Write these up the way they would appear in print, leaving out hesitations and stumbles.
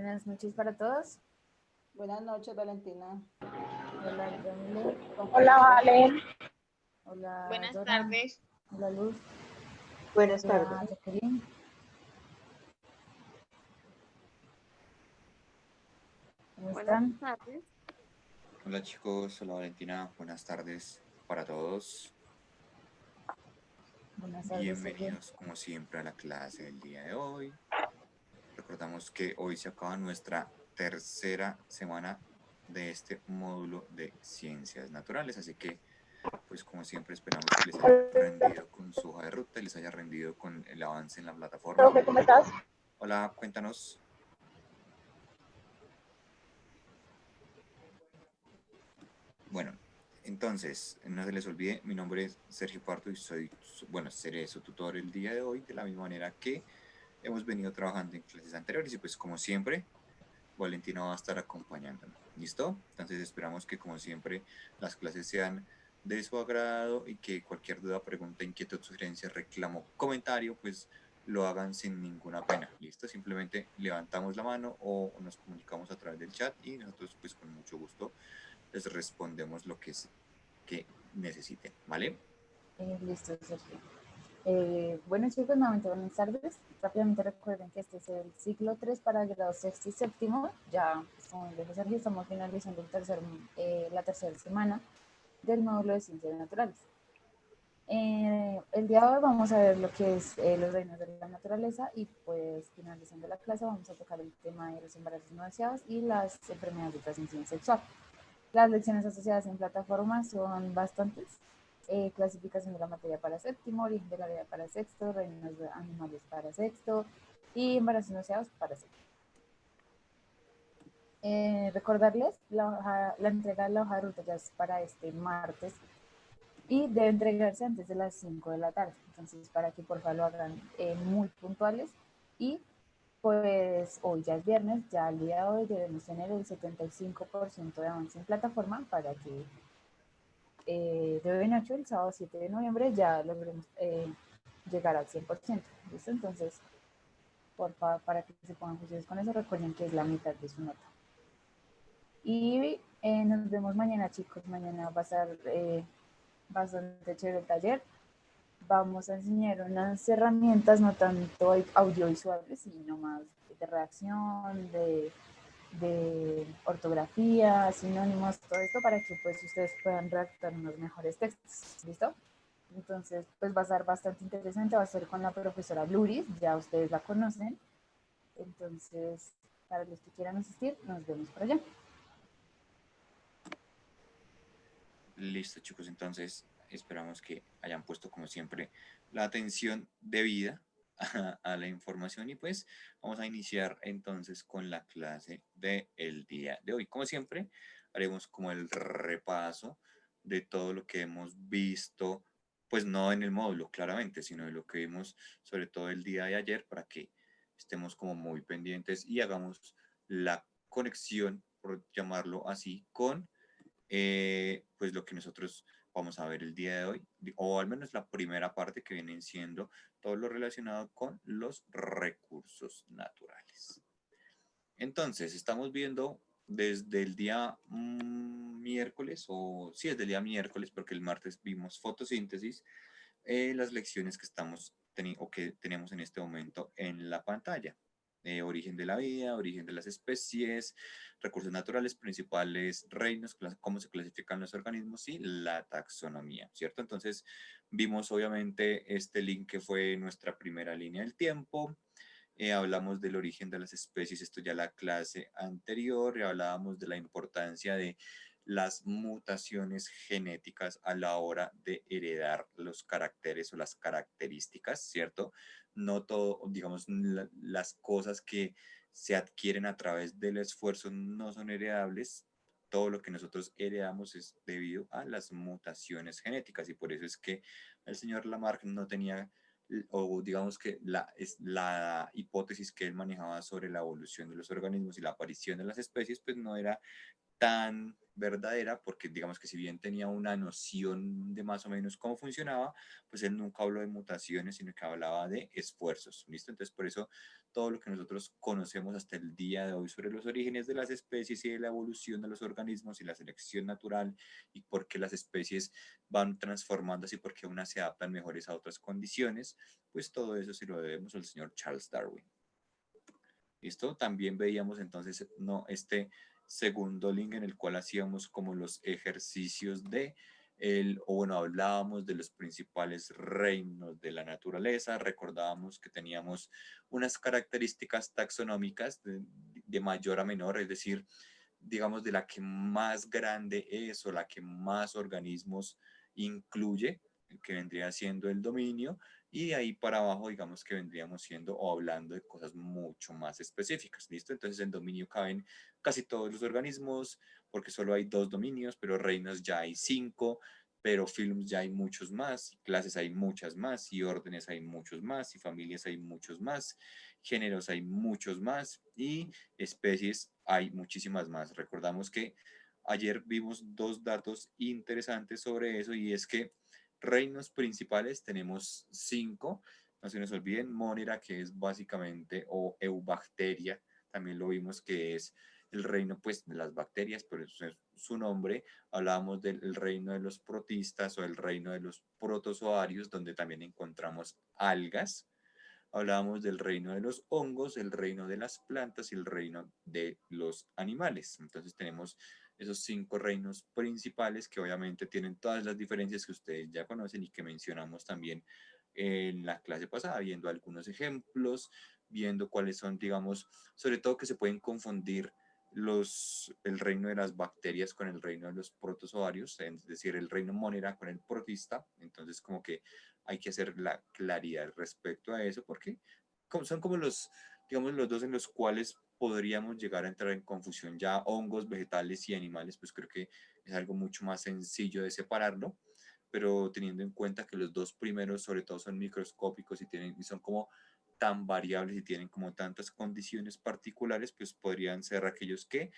Buenas noches para todos. Buenas noches, Valentina. Hola, Yamile. Hola, Vale. Hola, Buenas Dora. tardes. Hola, Luz. Buenas Hola, tardes. Jacqueline. ¿Cómo están? Buenas tardes. Hola chicos, hola Valentina, buenas tardes para todos. Buenas tardes, Sergio. Bienvenidos como siempre a la clase del día de hoy. Recordamos que hoy se acaba nuestra tercera semana de este módulo de ciencias naturales, así que pues como siempre esperamos que les haya rendido con su hoja de ruta y les haya rendido con el avance en la plataforma. Profe, ¿cómo estás? Hola, cuéntanos. Bueno, entonces, no se les olvide, mi nombre es Sergio Parto y seré su tutor el día de hoy, de la misma manera que hemos venido trabajando en clases anteriores y pues como siempre, Valentina va a estar acompañándonos. ¿Listo? Entonces esperamos que como siempre las clases sean de su agrado y que cualquier duda, pregunta, inquietud, sugerencia, reclamo, comentario, pues lo hagan sin ninguna pena. ¿Listo? Simplemente levantamos la mano o nos comunicamos a través del chat y nosotros pues con mucho gusto les respondemos lo que necesiten, ¿vale? Listo, Sergio. Bueno, chicos, nuevamente buenas tardes. Rápidamente recuerden que este es el ciclo 3 para grado sexto y séptimo. Ya, pues, como dijo Sergio, estamos finalizando la tercera semana del módulo de ciencias naturales. El día de hoy vamos a ver lo que es los reinos de la naturaleza y pues finalizando la clase vamos a tocar el tema de los embarazos no deseados y las enfermedades de transmisión sexual. Las lecciones asociadas en plataforma son bastantes. Clasificación de la materia para séptimo, origen de la vida para sexto, reinos de animales para sexto y embarazos no deseados para séptimo. Recordarles, la entrega de la hoja de ruta ya es para este martes y debe entregarse antes de las 5 de la tarde. Entonces, para que por favor lo hagan muy puntuales. Y pues hoy ya es viernes, ya al día de hoy debemos tener el 75% de avance en plataforma para que de hoy en 8, el sábado 7 de noviembre, ya logremos llegar al 100%. ¿Listo? Entonces, por favor, para que se pongan juicios con eso, recuerden que es la mitad de su nota. Y nos vemos mañana, chicos. Mañana va a ser bastante chévere el taller. Vamos a enseñar unas herramientas, no tanto audiovisuales, sino más de redacción, de ortografía, sinónimos, todo esto para que pues ustedes puedan redactar unos mejores textos. ¿Listo? Entonces, pues va a ser bastante interesante. Va a ser con la profesora Luris, ya ustedes la conocen. Entonces, para los que quieran asistir, nos vemos por allá. Listo, chicos, entonces esperamos que hayan puesto como siempre la atención debida a la información y pues vamos a iniciar entonces con la clase del día de hoy. Como siempre, haremos como el repaso de todo lo que hemos visto, pues no en el módulo claramente, sino de lo que vimos sobre todo el día de ayer para que estemos como muy pendientes y hagamos la conexión, por llamarlo así, con pues lo que nosotros vamos a ver el día de hoy, o al menos la primera parte que viene siendo todo lo relacionado con los recursos naturales. Entonces, estamos viendo desde el día miércoles, o sí, desde el día miércoles, porque el martes vimos fotosíntesis, las lecciones que estamos o que tenemos en este momento en la pantalla. Origen de la vida, origen de las especies, recursos naturales, principales reinos, cómo se clasifican los organismos y la taxonomía, ¿cierto? Entonces vimos obviamente este link que fue nuestra primera línea del tiempo. Hablamos del origen de las especies, esto ya la clase anterior, y hablábamos de la importancia de las mutaciones genéticas a la hora de heredar los caracteres o las características, ¿cierto? No todo, digamos, las cosas que se adquieren a través del esfuerzo no son heredables. Todo lo que nosotros heredamos es debido a las mutaciones genéticas y por eso es que el señor Lamarck no tenía, o digamos que la hipótesis que él manejaba sobre la evolución de los organismos y la aparición de las especies, pues no era tan verdadera, porque digamos que si bien tenía una noción de más o menos cómo funcionaba, pues él nunca habló de mutaciones, sino que hablaba de esfuerzos, ¿listo? Entonces por eso todo lo que nosotros conocemos hasta el día de hoy sobre los orígenes de las especies y de la evolución de los organismos y la selección natural y por qué las especies van transformándose y por qué unas se adaptan mejores a otras condiciones, pues todo eso se lo debemos al señor Charles Darwin. ¿Listo? También veíamos entonces no, este segundo link en el cual hacíamos como los ejercicios de o bueno, hablábamos de los principales reinos de la naturaleza, recordábamos que teníamos unas características taxonómicas de mayor a menor, es decir, digamos de la que más grande es o la que más organismos incluye, que vendría siendo el dominio, y de ahí para abajo, digamos que vendríamos siendo o hablando de cosas mucho más específicas, ¿listo? Entonces en dominio caben casi todos los organismos, porque solo hay 2 dominios, pero reinos ya hay 5, pero films ya hay muchos más, clases hay muchas más, y órdenes hay muchos más, y familias hay muchos más, géneros hay muchos más, y especies hay muchísimas más. Recordamos que ayer vimos 2 datos interesantes sobre eso, y es que reinos principales tenemos 5, no se nos olviden, Monera, que es básicamente, o Eubacteria, también lo vimos que es el reino pues de las bacterias, por eso es su nombre. Hablábamos del reino de los protistas o el reino de los protozoarios, donde también encontramos algas. Hablábamos del reino de los hongos, el reino de las plantas y el reino de los animales. Entonces tenemos esos 5 reinos principales que obviamente tienen todas las diferencias que ustedes ya conocen y que mencionamos también en la clase pasada, viendo algunos ejemplos, viendo cuáles son, digamos, sobre todo que se pueden confundir el reino de las bacterias con el reino de los protozoarios, es decir, el reino Monera con el protista. Entonces como que hay que hacer la claridad respecto a eso, porque son como los, digamos, los dos en los cuales podríamos llegar a entrar en confusión. Ya hongos, vegetales y animales, pues creo que es algo mucho más sencillo de separarlo, pero teniendo en cuenta que los 2 primeros sobre todo son microscópicos y son como tan variables y tienen como tantas condiciones particulares, pues podrían ser aquellos que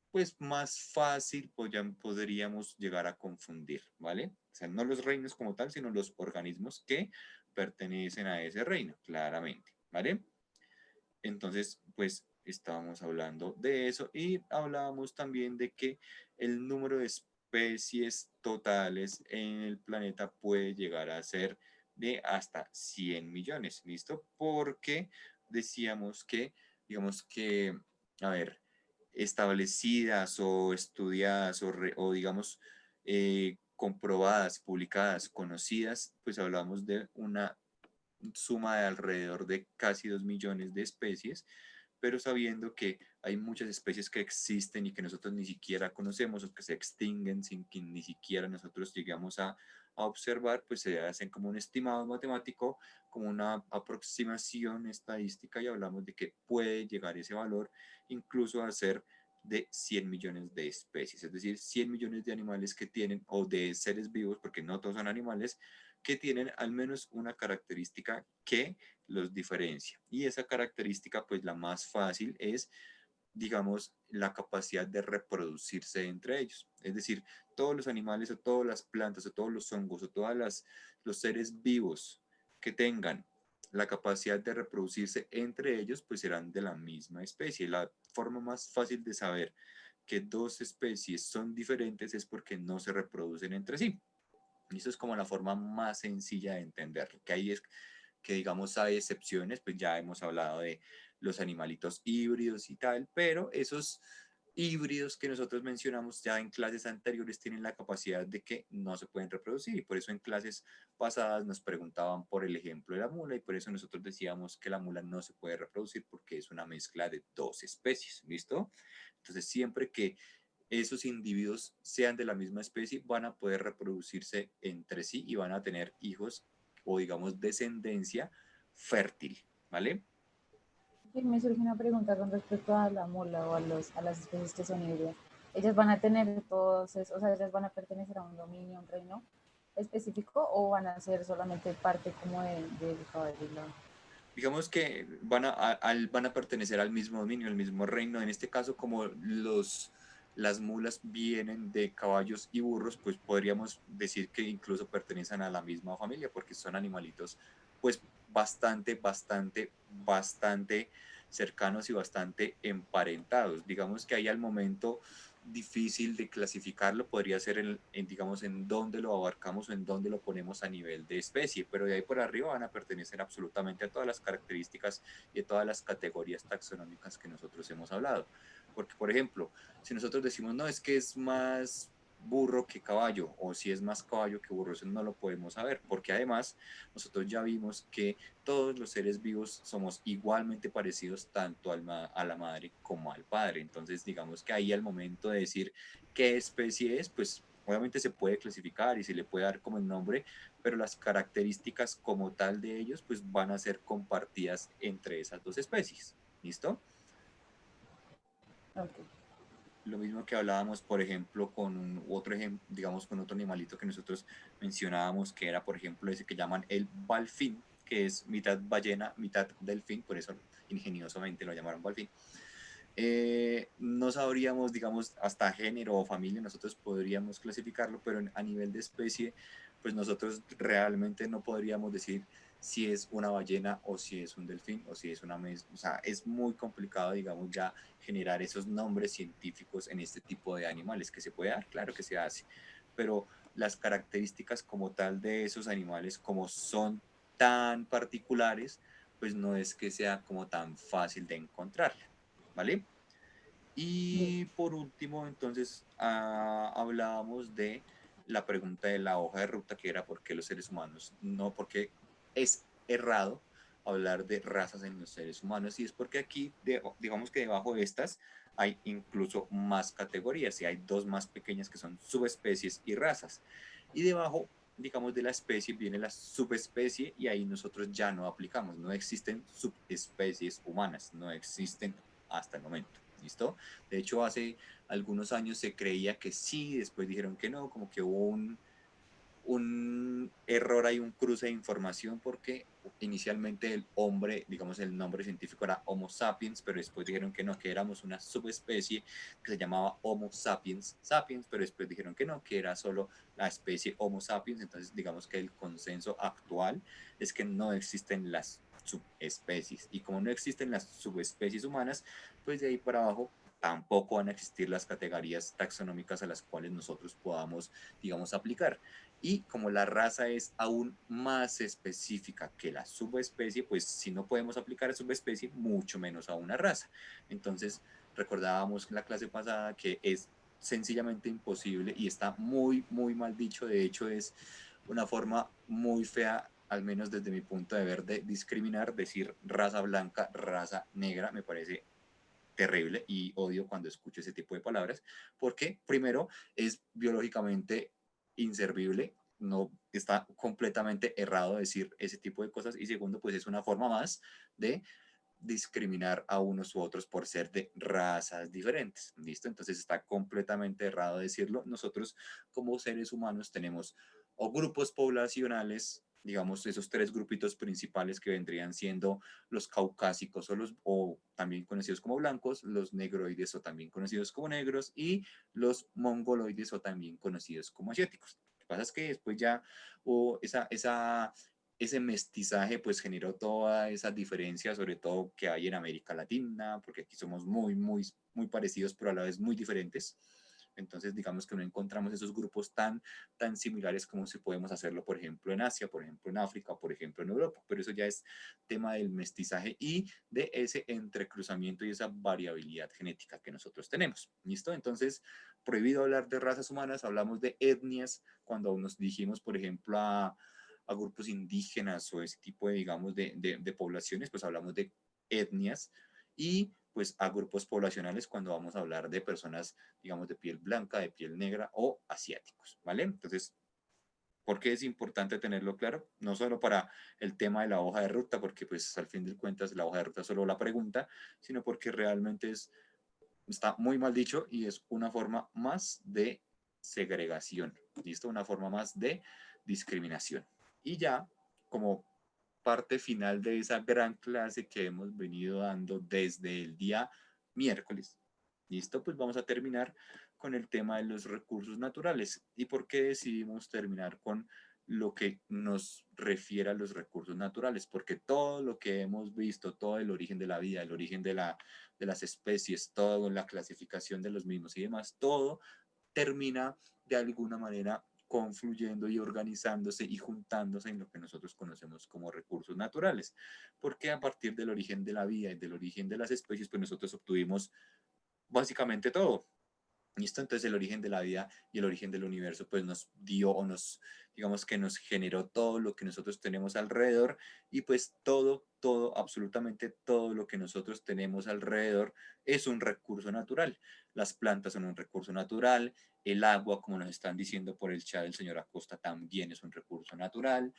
pues más fácil podríamos llegar a confundir, ¿vale? O sea, no los reinos como tal, sino los organismos que pertenecen a ese reino, claramente, ¿vale? Entonces, pues estábamos hablando de eso y hablábamos también de que el número de especies totales en el planeta puede llegar a ser de hasta 100 millones, ¿listo? Porque decíamos que, digamos que, a ver, establecidas o estudiadas o digamos comprobadas, publicadas, conocidas, pues hablamos de una suma de alrededor de casi 2 millones de especies, pero sabiendo que hay muchas especies que existen y que nosotros ni siquiera conocemos o que se extinguen sin que ni siquiera nosotros llegamos a observar, pues se hacen como un estimado matemático, como una aproximación estadística y hablamos de que puede llegar ese valor incluso a ser de 100 millones de especies, es decir, 100 millones de animales que tienen, o de seres vivos, porque no todos son animales, que tienen al menos una característica que los diferencia. Y esa característica, pues la más fácil es, digamos, la capacidad de reproducirse entre ellos. Es decir, todos los animales o todas las plantas o todos los hongos o todos los seres vivos que tengan la capacidad de reproducirse entre ellos, pues serán de la misma especie. La forma más fácil de saber que 2 especies son diferentes es porque no se reproducen entre sí. Y eso es como la forma más sencilla de entenderlo, que ahí es que digamos hay excepciones, pues ya hemos hablado de los animalitos híbridos y tal, pero esos híbridos que nosotros mencionamos ya en clases anteriores tienen la capacidad de que no se pueden reproducir y por eso en clases pasadas nos preguntaban por el ejemplo de la mula y por eso nosotros decíamos que la mula no se puede reproducir porque es una mezcla de 2 especies, ¿listo? Entonces siempre que esos individuos sean de la misma especie, van a poder reproducirse entre sí y van a tener hijos o digamos descendencia fértil, ¿vale? Y me surge una pregunta con respecto a la mula o a las especies que son híbridas. ¿Ellas van a tener todos, o sea, ellas van a pertenecer a un dominio, a un reino específico o van a ser solamente parte como del caballo? Digamos que van a pertenecer al mismo dominio, al mismo reino, en este caso como las mulas vienen de caballos y burros, pues podríamos decir que incluso pertenecen a la misma familia, porque son animalitos pues bastante cercanos y bastante emparentados. Digamos que ahí al momento difícil de clasificarlo podría ser digamos, en dónde lo abarcamos o en dónde lo ponemos a nivel de especie, pero de ahí por arriba van a pertenecer absolutamente a todas las características y a todas las categorías taxonómicas que nosotros hemos hablado. Porque, por ejemplo, si nosotros decimos, no, es que es más burro que caballo, o si es más caballo que burro, eso no lo podemos saber, porque además nosotros ya vimos que todos los seres vivos somos igualmente parecidos tanto a la madre como al padre. Entonces, digamos que ahí al momento de decir qué especie es, pues obviamente se puede clasificar y se le puede dar como el nombre, pero las características como tal de ellos, pues van a ser compartidas entre esas dos especies. ¿Listo? Ok. Lo mismo que hablábamos, por ejemplo, con otro ejemplo, digamos, con otro animalito que nosotros mencionábamos, que era, por ejemplo, ese que llaman el balfín, que es mitad ballena, mitad delfín, por eso ingeniosamente lo llamaron balfín. No sabríamos, digamos, hasta género o familia, nosotros podríamos clasificarlo, pero a nivel de especie, pues nosotros realmente no podríamos decir si es una ballena o si es un delfín o si es una o sea, es muy complicado, digamos, ya generar esos nombres científicos en este tipo de animales. ¿Que se puede dar? Claro que se hace, pero las características como tal de esos animales, como son tan particulares, pues no es que sea como tan fácil de encontrar, ¿vale? Y Listo. por último, entonces, hablábamos de la pregunta de la hoja de ruta, que era por qué los seres humanos, no porque es errado hablar de razas en los seres humanos, y es porque aquí, digamos que debajo de estas, hay incluso más categorías, y hay dos más pequeñas que son subespecies y razas. Y debajo, digamos, de la especie viene la subespecie, y ahí nosotros ya no aplicamos, no existen subespecies humanas, no existen hasta el momento. ¿Listo? De hecho, hace algunos años se creía que sí, después dijeron que no, como que hubo un error, hay un cruce de información, porque inicialmente el hombre, digamos, el nombre científico era Homo sapiens, pero después dijeron que no, que éramos una subespecie que se llamaba Homo sapiens sapiens, pero después dijeron que no, que era solo la especie Homo sapiens. Entonces, digamos que el consenso actual es que no existen las subespecies, y como no existen las subespecies humanas, pues de ahí para abajo tampoco van a existir las categorías taxonómicas a las cuales nosotros podamos, digamos, aplicar. Y como la raza es aún más específica que la subespecie, pues si no podemos aplicar a subespecie, mucho menos a una raza. Entonces, recordábamos en la clase pasada que es sencillamente imposible, y está muy mal dicho. De hecho, es una forma muy fea, al menos desde mi punto de ver, de discriminar. Decir raza blanca, raza negra, me parece terrible, y odio cuando escucho ese tipo de palabras, porque primero es biológicamente inservible, no está completamente errado decir ese tipo de cosas, y segundo, pues es una forma más de discriminar a unos u otros por ser de razas diferentes. ¿Listo? Entonces está completamente errado decirlo. Nosotros como seres humanos tenemos o grupos poblacionales, digamos, esos tres grupitos principales que vendrían siendo los caucásicos, o también conocidos como blancos, los negroides o también conocidos como negros, y los mongoloides o también conocidos como asiáticos. Lo que pasa es que después ya hubo ese mestizaje, pues generó toda esa diferencia, sobre todo que hay en América Latina, porque aquí somos muy parecidos, pero a la vez muy diferentes. Entonces, digamos que no encontramos esos grupos tan similares como si podemos hacerlo, por ejemplo, en Asia, por ejemplo, en África, por ejemplo, en Europa. Pero eso ya es tema del mestizaje y de ese entrecruzamiento y esa variabilidad genética que nosotros tenemos. ¿Listo? Entonces, prohibido hablar de razas humanas, hablamos de etnias cuando nos dijimos, por ejemplo, a grupos indígenas o ese tipo de, digamos, de poblaciones, pues hablamos de etnias. Y pues a grupos poblacionales cuando vamos a hablar de personas, digamos, de piel blanca, de piel negra o asiáticos, ¿vale? Entonces, ¿por qué es importante tenerlo claro? No solo para el tema de la hoja de ruta, porque pues al fin de cuentas la hoja de ruta es solo la pregunta, sino porque realmente está muy mal dicho y es una forma más de segregación, ¿listo? Una forma más de discriminación. Y ya, como parte final de esa gran clase que hemos venido dando desde el día miércoles, ¿Listo? Pues vamos a terminar con el tema de los recursos naturales. ¿Y por qué decidimos terminar con lo que nos refiere a los recursos naturales? Porque todo lo que hemos visto, todo el origen de la vida, el origen de las especies, toda la clasificación de los mismos y demás, todo termina de alguna manera confluyendo y organizándose y juntándose en lo que nosotros conocemos como recursos naturales. Porque a partir del origen de la vida y del origen de las especies, pues nosotros obtuvimos básicamente todo. ¿Listo? Entonces el origen de la vida y el origen del universo pues nos dio o nos, digamos que nos generó todo lo que nosotros tenemos alrededor y pues todo, absolutamente todo lo que nosotros tenemos alrededor es un recurso natural. Las plantas son un recurso natural, el agua, como nos están diciendo por el chat del señor Acosta, también es un recurso natural,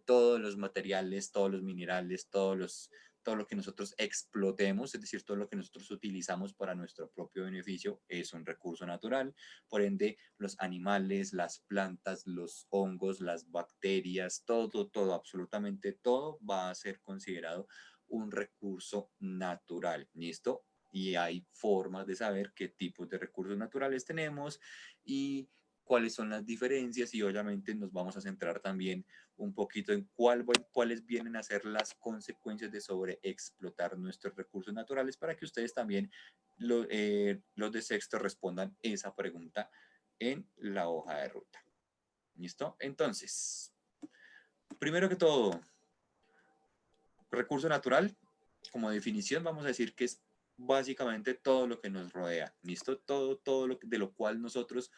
todos los materiales, todos los minerales, todo lo que nosotros explotemos, es decir, todo lo que nosotros utilizamos para nuestro propio beneficio es un recurso natural. Por ende, los animales, las plantas, los hongos, las bacterias, todo, absolutamente todo va a ser considerado un recurso natural. ¿Listo? Y hay formas de saber qué tipos de recursos naturales tenemos y cuáles son las diferencias y obviamente nos vamos a centrar también un poquito en cuáles vienen a ser las consecuencias de sobreexplotar nuestros recursos naturales para que ustedes también, los de sexto, respondan esa pregunta en la hoja de ruta. ¿Listo? Entonces, primero que todo, recurso natural, como definición, vamos a decir que es básicamente todo lo que nos rodea. ¿Listo? Todo de lo cual nosotros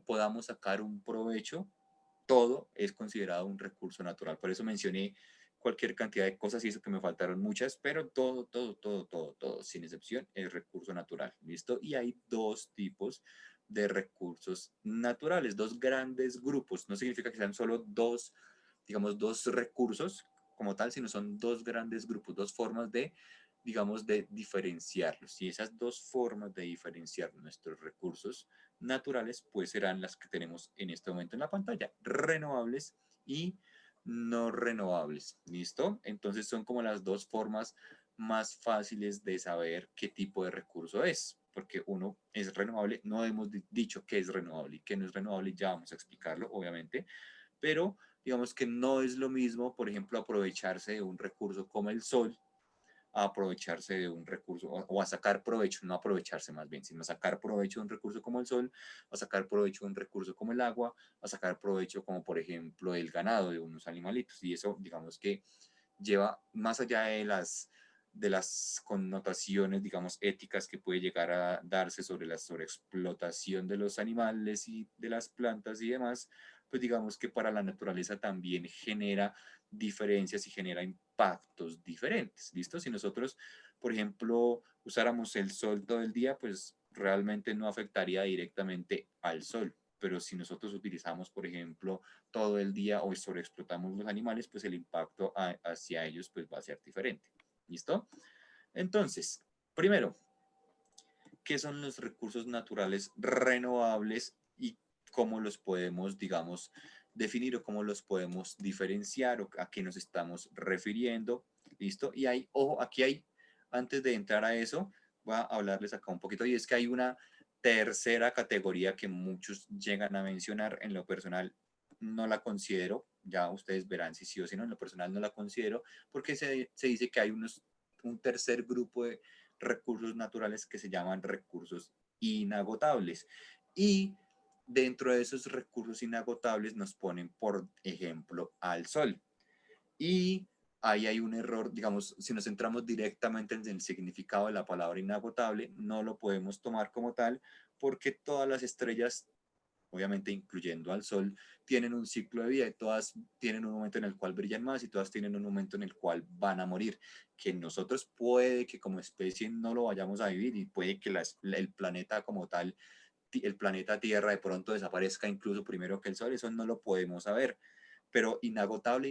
podamos sacar un provecho, todo es considerado un recurso natural. Por eso mencioné cualquier cantidad de cosas y eso que me faltaron muchas, pero todo, sin excepción, es recurso natural. ¿Listo? Y hay dos tipos de recursos naturales, dos grandes grupos. No significa que sean solo dos, digamos, dos recursos como tal, sino son dos grandes grupos, dos formas de, digamos, de diferenciarlos. Y esas dos formas de diferenciar nuestros recursos naturales, pues serán las que tenemos en este momento en la pantalla, renovables y no renovables. ¿Listo? Entonces son como las dos formas más fáciles de saber qué tipo de recurso es, porque uno es renovable, no hemos dicho qué es renovable y qué no es renovable, ya vamos a explicarlo, obviamente, pero digamos que no es lo mismo, por ejemplo, aprovecharse de un recurso como el sol, a aprovecharse de un recurso o a sacar provecho, no aprovecharse más bien, sino a sacar provecho de un recurso como el sol, a sacar provecho de un recurso como el agua, a sacar provecho como por ejemplo el ganado de unos animalitos. Y eso digamos que lleva más allá de las connotaciones, digamos, éticas que puede llegar a darse sobre la sobreexplotación de los animales y de las plantas y demás, pues digamos que para la naturaleza también genera diferencias y genera impactos diferentes, ¿listo? Si nosotros, por ejemplo, usáramos el sol todo el día, pues realmente no afectaría directamente al sol, pero si nosotros utilizamos, por ejemplo, todo el día o sobreexplotamos los animales, pues el impacto hacia ellos pues va a ser diferente, ¿listo? Entonces, primero, ¿qué son los recursos naturales renovables y cómo los podemos, digamos, definir o cómo los podemos diferenciar o a qué nos estamos refiriendo? ¿Listo? Y hay, ojo, aquí hay, antes de entrar a eso, voy a hablarles acá un poquito y es que hay una tercera categoría que muchos llegan a mencionar. En lo personal no la considero, ya ustedes verán si sí o si no, en lo personal no la considero porque se dice que hay un tercer grupo de recursos naturales que se llaman recursos inagotables. Y dentro de esos recursos inagotables nos ponen, por ejemplo, al sol. Y ahí hay un error, digamos, si nos centramos directamente en el significado de la palabra inagotable, no lo podemos tomar como tal porque todas las estrellas, obviamente incluyendo al Sol, tienen un ciclo de vida y todas tienen un momento en el cual brillan más y todas tienen un momento en el cual van a morir, que nosotros puede que como especie no lo vayamos a vivir y puede que el planeta como tal, el planeta Tierra de pronto desaparezca incluso primero que el Sol, eso no lo podemos saber, pero inagotable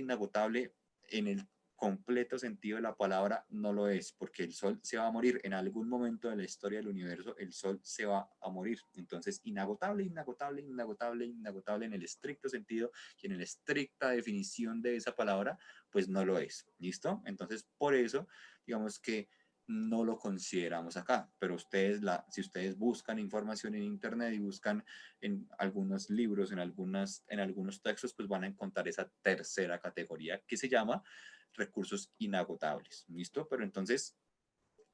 en el completo sentido de la palabra no lo es, porque el Sol se va a morir en algún momento de la historia del universo, el Sol se va a morir. Entonces, inagotable en el estricto sentido y en la estricta definición de esa palabra, pues no lo es. ¿Listo? Entonces, por eso, digamos que no lo consideramos acá, pero si ustedes buscan información en internet y buscan en algunos libros, en algunos textos, pues van a encontrar esa tercera categoría que se llama recursos inagotables. ¿Listo? Pero entonces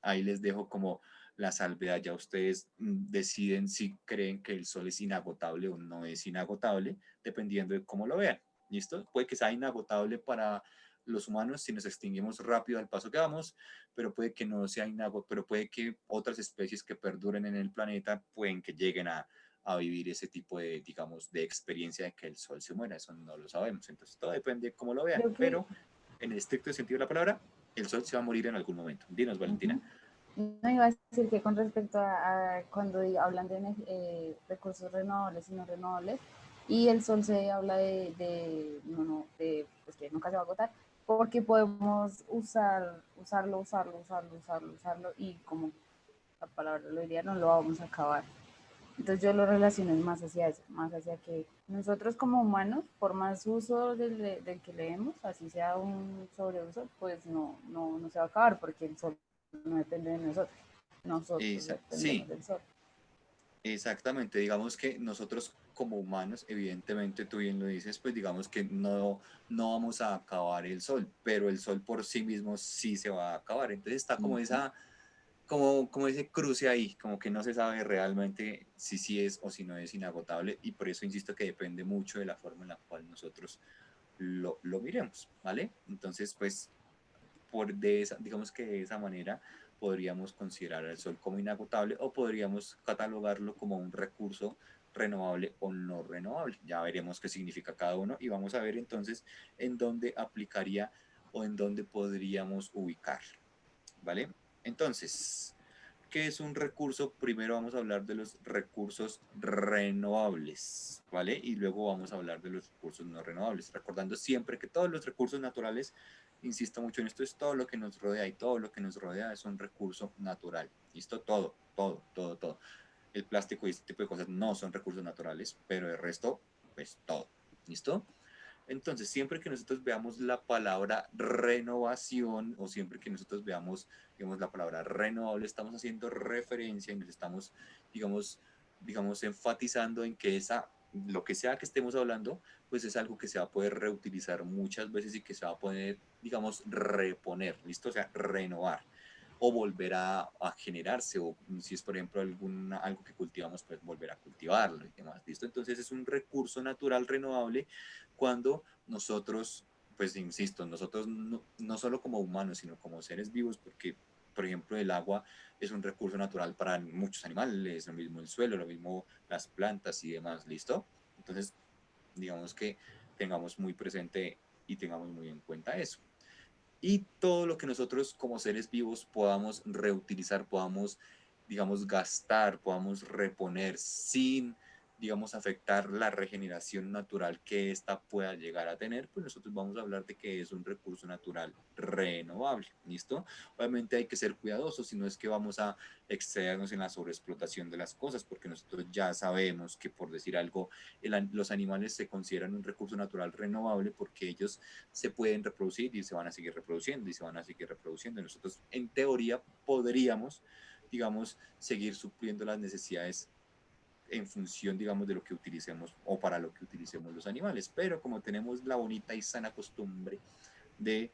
ahí les dejo como la salvedad, ya ustedes deciden si creen que el sol es inagotable o no es inagotable, dependiendo de cómo lo vean. ¿Listo? Puede que sea inagotable para los humanos si nos extinguimos rápido al paso que vamos, pero puede que no sea inagotable, pero puede que otras especies que perduren en el planeta pueden que lleguen a vivir ese tipo de, digamos, de experiencia de que el sol se muera, eso no lo sabemos, entonces todo depende de cómo lo vean, Creo que pero en el estricto sentido de la palabra, el sol se va a morir en algún momento. Dinos, Valentina. no iba a decir que con respecto a cuando hablan de recursos renovables y no renovables, y el sol se habla de pues que nunca se va a agotar, porque podemos usarlo, y como la palabra lo diría, no lo vamos a acabar. Entonces yo lo relaciono más hacia eso, más hacia que nosotros como humanos, por más uso del que leemos, así sea un sobreuso, pues no se va a acabar porque el sol no depende de nosotros. Nosotros Sí, dependemos del sol. exactamente. Digamos que nosotros como humanos, evidentemente tú bien lo dices, pues digamos que no vamos a acabar el sol, pero el sol por sí mismo sí se va a acabar. Entonces está como Ujú. como ese cruce ahí, como que no se sabe realmente si sí es o si no es inagotable, y por eso insisto que depende mucho de la forma en la cual nosotros lo miremos, ¿vale? Entonces, pues digamos que de esa manera podríamos considerar al sol como inagotable o podríamos catalogarlo como un recurso renovable o no renovable. Ya veremos qué significa cada uno y vamos a ver entonces en dónde aplicaría o en dónde podríamos ubicarlo, ¿vale? Entonces, ¿qué es un recurso? Primero vamos a hablar de los recursos renovables, ¿vale? Y luego vamos a hablar de los recursos no renovables, recordando siempre que todos los recursos naturales, insisto mucho en esto, es todo lo que nos rodea y todo lo que nos rodea es un recurso natural. ¿Listo? Todo, todo, todo, todo. El plástico y este tipo de cosas no son recursos naturales, pero el resto, pues todo. ¿Listo? Entonces, siempre que nosotros veamos la palabra renovación o siempre que nosotros veamos, digamos, la palabra renovable, estamos haciendo referencia y nos estamos, digamos, enfatizando en que lo que sea que estemos hablando, pues es algo que se va a poder reutilizar muchas veces y que se va a poder, digamos, reponer, ¿listo? O sea, renovar o volver a generarse, o si es, por ejemplo, algo que cultivamos, pues volver a cultivarlo y demás, ¿listo? Entonces es un recurso natural renovable cuando nosotros, pues insisto, nosotros no solo como humanos, sino como seres vivos, porque, por ejemplo, el agua es un recurso natural para muchos animales, lo mismo el suelo, lo mismo las plantas y demás, ¿listo? Entonces, digamos que tengamos muy presente y tengamos muy en cuenta eso. Y todo lo que nosotros como seres vivos podamos reutilizar, podamos, digamos, gastar, podamos reponer sin, digamos, afectar la regeneración natural que ésta pueda llegar a tener, pues nosotros vamos a hablar de que es un recurso natural renovable, ¿listo? Obviamente hay que ser cuidadosos, si no es que vamos a excedernos en la sobreexplotación de las cosas, porque nosotros ya sabemos que, por decir algo, los animales se consideran un recurso natural renovable porque ellos se pueden reproducir y se van a seguir reproduciendo y se van a seguir reproduciendo. Nosotros, en teoría, podríamos, digamos, seguir supliendo las necesidades en función, digamos, de lo que utilicemos o para lo que utilicemos los animales. Pero como tenemos la bonita y sana costumbre de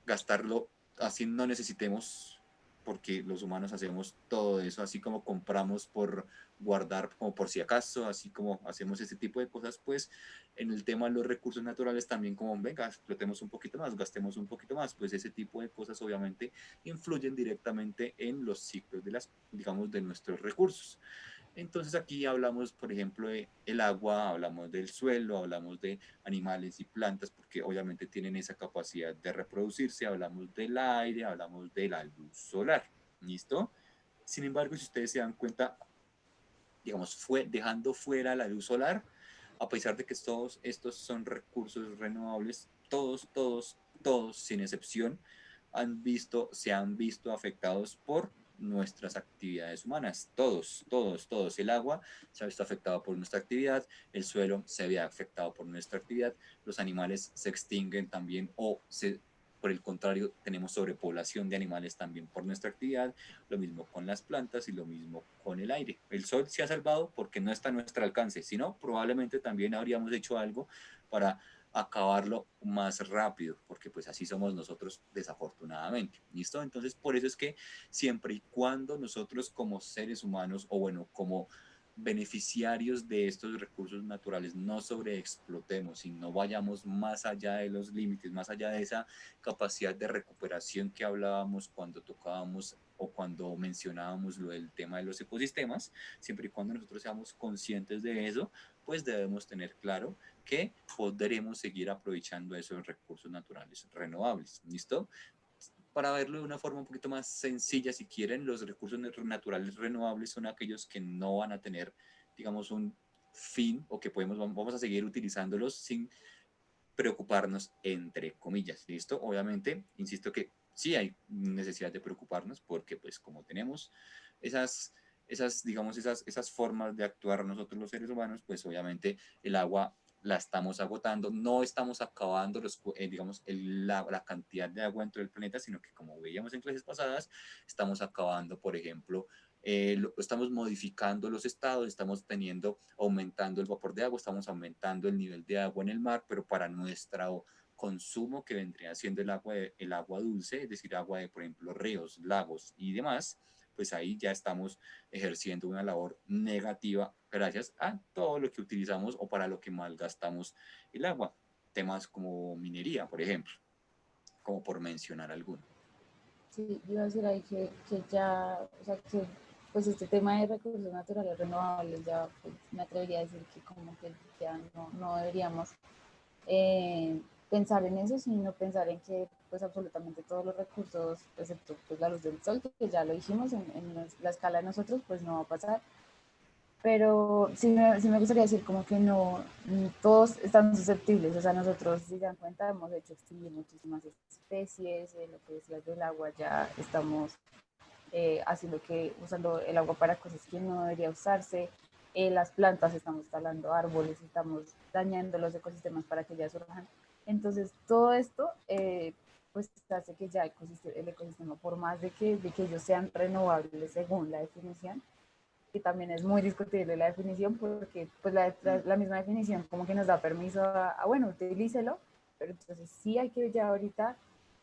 gastarlo así no necesitemos, porque los humanos hacemos todo eso, así como compramos por guardar como por si acaso, así como hacemos ese tipo de cosas, pues en el tema de los recursos naturales también como, venga, explotemos un poquito más, gastemos un poquito más, pues ese tipo de cosas obviamente influyen directamente en los ciclos de digamos, de nuestros recursos. Entonces aquí hablamos, por ejemplo, de el agua, hablamos del suelo, hablamos de animales y plantas, porque obviamente tienen esa capacidad de reproducirse, hablamos del aire, hablamos de la luz solar, ¿listo? Sin embargo, si ustedes se dan cuenta, digamos, dejando fuera la luz solar, a pesar de que todos estos son recursos renovables, todos, sin excepción, se han visto afectados por nuestras actividades humanas. Todos. El agua se ha visto afectado por nuestra actividad, el suelo se ve afectado por nuestra actividad, los animales se extinguen también o se por el contrario, tenemos sobrepoblación de animales también por nuestra actividad, lo mismo con las plantas y lo mismo con el aire. El sol se ha salvado porque no está a nuestro alcance, sino probablemente también habríamos hecho algo para acabarlo más rápido, porque pues así somos nosotros desafortunadamente. ¿Listo? Entonces, por eso es que siempre y cuando nosotros como seres humanos, o bueno, como beneficiarios de estos recursos naturales no sobreexplotemos y no vayamos más allá de los límites, más allá de esa capacidad de recuperación que hablábamos cuando tocábamos o cuando mencionábamos lo del tema de los ecosistemas, siempre y cuando nosotros seamos conscientes de eso, pues debemos tener claro que podremos seguir aprovechando esos recursos naturales renovables. ¿Listo? Para verlo de una forma un poquito más sencilla, si quieren, los recursos naturales renovables son aquellos que no van a tener, digamos, un fin o que vamos a seguir utilizándolos sin preocuparnos, entre comillas. ¿Listo? Obviamente, insisto que sí hay necesidad de preocuparnos porque, pues, como tenemos esas formas de actuar nosotros los seres humanos, pues obviamente el agua la estamos agotando, no estamos acabando la cantidad de agua dentro del planeta, sino que como veíamos en clases pasadas, estamos acabando, por ejemplo, estamos modificando los estados, estamos aumentando el vapor de agua, estamos aumentando el nivel de agua en el mar, pero para nuestro consumo que vendría siendo el agua dulce, es decir, agua de, por ejemplo, ríos, lagos y demás, pues ahí ya estamos ejerciendo una labor negativa gracias a todo lo que utilizamos o para lo que malgastamos el agua. Temas como minería, por ejemplo, como por mencionar alguno. Sí, yo iba a decir ahí que ya, o sea, que pues este tema de recursos naturales renovables ya pues, me atrevería a decir que como que ya no deberíamos pensar en eso, sino pensar en que pues absolutamente todos los recursos, excepto pues la luz del sol, que ya lo dijimos, en la escala de nosotros pues no va a pasar, pero sí me gustaría decir como que no, todos están susceptibles, o sea, nosotros, si se dan cuenta, hemos hecho extinguir muchísimas especies, lo que decías del agua, ya estamos usando el agua para cosas que no debería usarse, las plantas, estamos talando árboles, estamos dañando los ecosistemas para que ya surjan. Entonces, todo esto pues hace que ya el ecosistema, por más de que ellos sean renovables según la definición, que también es muy discutible la definición, porque pues la misma definición como que nos da permiso bueno, utilícelo, pero entonces sí hay que ya ahorita,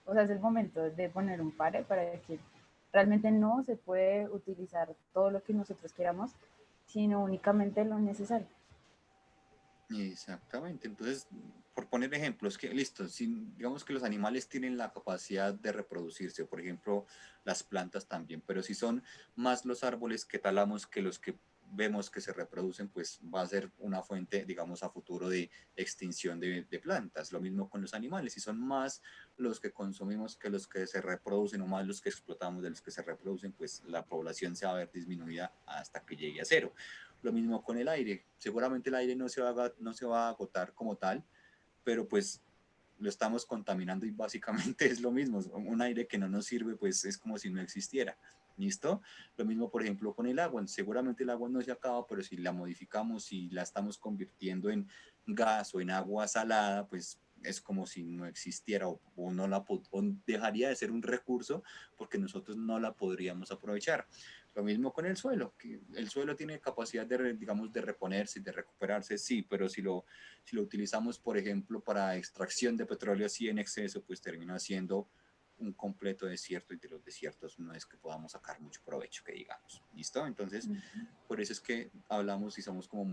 o sea, es el momento de poner un pare para que realmente no se puede utilizar todo lo que nosotros queramos, sino únicamente lo necesario. Exactamente. Entonces, por poner ejemplos, que listo, digamos que los animales tienen la capacidad de reproducirse, por ejemplo, las plantas también, pero si son más los árboles que talamos que los que vemos que se reproducen, pues va a ser una fuente, digamos, a futuro de extinción de plantas. Lo mismo con los animales, si son más los que consumimos que los que se reproducen o más los que explotamos de los que se reproducen, pues la población se va a ver disminuida hasta que llegue a cero. Lo mismo con el aire. Seguramente el aire no se va a agotar como tal, pero pues lo estamos contaminando y básicamente es lo mismo. Un aire que no nos sirve, pues es como si no existiera. ¿Listo? Lo mismo, por ejemplo, con el agua. Seguramente el agua no se acaba, pero si la modificamos y la estamos convirtiendo en gas o en agua salada, pues es como si no existiera o no o dejaría de ser un recurso porque nosotros no la podríamos aprovechar. Lo mismo con el suelo, que el suelo tiene capacidad digamos, de reponerse y de recuperarse, sí, pero si lo utilizamos, por ejemplo, para extracción de petróleo así en exceso, pues termina siendo un completo desierto y de los desiertos no es que podamos sacar mucho provecho, que digamos. ¿Listo? Entonces, por eso es que hablamos y somos como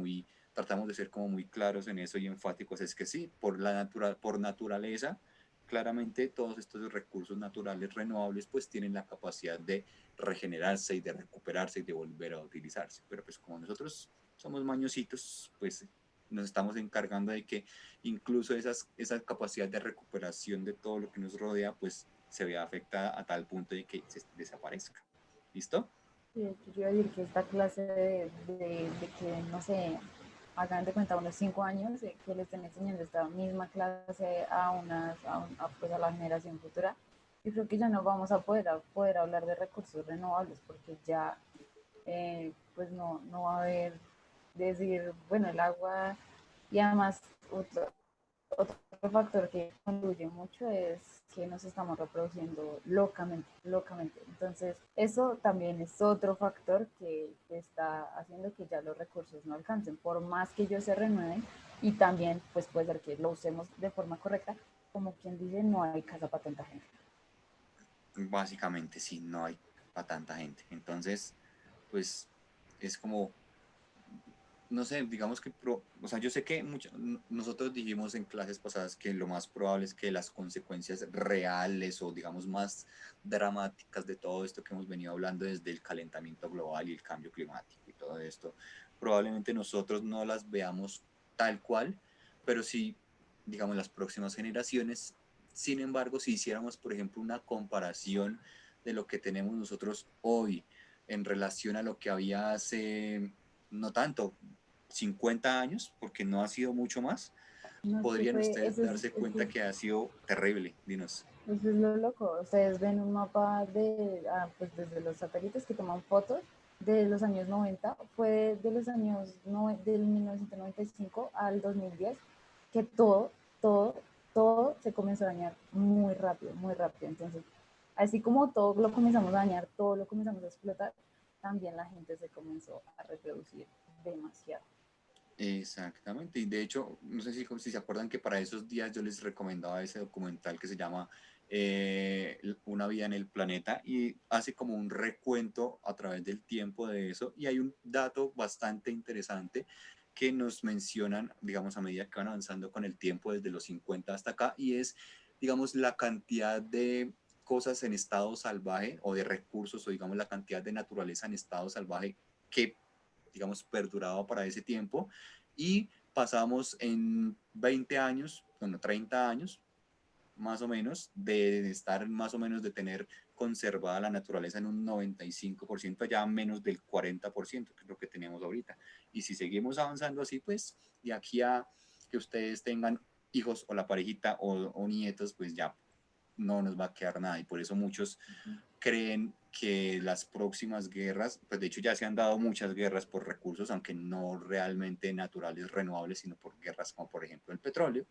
tratamos de ser como muy claros en eso y enfáticos, es que sí, por naturaleza, claramente todos estos recursos naturales renovables pues tienen la capacidad de regenerarse y de recuperarse y de volver a utilizarse. Pero pues como nosotros somos mañositos, pues nos estamos encargando de que incluso esa capacidad de recuperación de todo lo que nos rodea, pues se vea afectada a tal punto de que se desaparezca. ¿Listo? Sí, yo iba a decir que esta clase de que, no sé, hagan de cuenta unos 5 años, que le estén enseñando esta misma clase pues a la generación futura, yo creo que ya no vamos a poder hablar de recursos renovables porque ya pues no va a haber decir, bueno, el agua y además otro factor que contribuye mucho es que nos estamos reproduciendo locamente, locamente. Entonces, eso también es otro factor que está haciendo que ya los recursos no alcancen, por más que ellos se renueven, y también pues puede ser que lo usemos de forma correcta, como quien dice, no hay casa para tanta gente. Básicamente, sí, no hay para tanta gente. Entonces, pues es como, no sé, digamos que, o sea, yo sé que nosotros dijimos en clases pasadas que lo más probable es que las consecuencias reales o digamos más dramáticas de todo esto que hemos venido hablando desde el calentamiento global y el cambio climático y todo esto, probablemente nosotros no las veamos tal cual, pero sí, digamos, las próximas generaciones. Sin embargo, si hiciéramos, por ejemplo, una comparación de lo que tenemos nosotros hoy en relación a lo que había hace no tanto, 50 años, porque no ha sido mucho más, No, es que podrían fue, ustedes darse cuenta que ha sido terrible. Dinos. eso es lo loco. Ustedes ven un mapa de, pues desde los satélites que toman fotos de los años 90, fue de los años del 1995 al 2010, que todo se comenzó a dañar muy rápido, muy rápido. Entonces, así como todo lo comenzamos a dañar, todo lo comenzamos a explotar, también la gente se comenzó a reproducir demasiado. Exactamente, y de hecho, no sé si se acuerdan que para esos días yo les recomendaba ese documental que se llama Una vida en el planeta y hace como un recuento a través del tiempo de eso y hay un dato bastante interesante que nos mencionan, digamos, a medida que van avanzando con el tiempo desde los 50 hasta acá y es, digamos, la cantidad de cosas en estado salvaje o de recursos o digamos la cantidad de naturaleza en estado salvaje que digamos, perduraba para ese tiempo y pasamos en 20 años, bueno, 30 años, más o menos, de estar más o menos de tener conservada la naturaleza en un 95%, ya menos del 40%, que es lo que tenemos ahorita. Y si seguimos avanzando así, pues de aquí a que ustedes tengan hijos o la parejita o nietos, pues ya no nos va a quedar nada. Y por eso muchos creen que las próximas guerras, pues de hecho ya se han dado muchas guerras por recursos, aunque no realmente naturales renovables, sino por guerras como por ejemplo el petróleo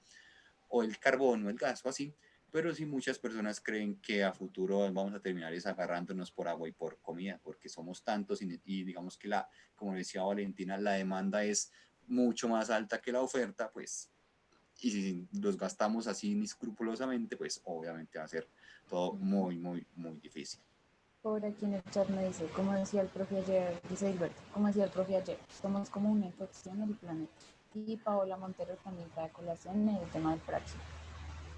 o el carbón o el gas o así, pero sí muchas personas creen que a futuro vamos a terminar es agarrándonos por agua y por comida, porque somos tantos y digamos que como decía Valentina, la demanda es mucho más alta que la oferta, pues, y si los gastamos así inescrupulosamente, pues obviamente va a ser todo muy, muy, muy difícil. Por aquí en el chat me dice, como decía el profe ayer, dice Hilberto, como decía el profe ayer, somos como una infección del planeta. Y Paola Montero también trae a colación el tema del fracking.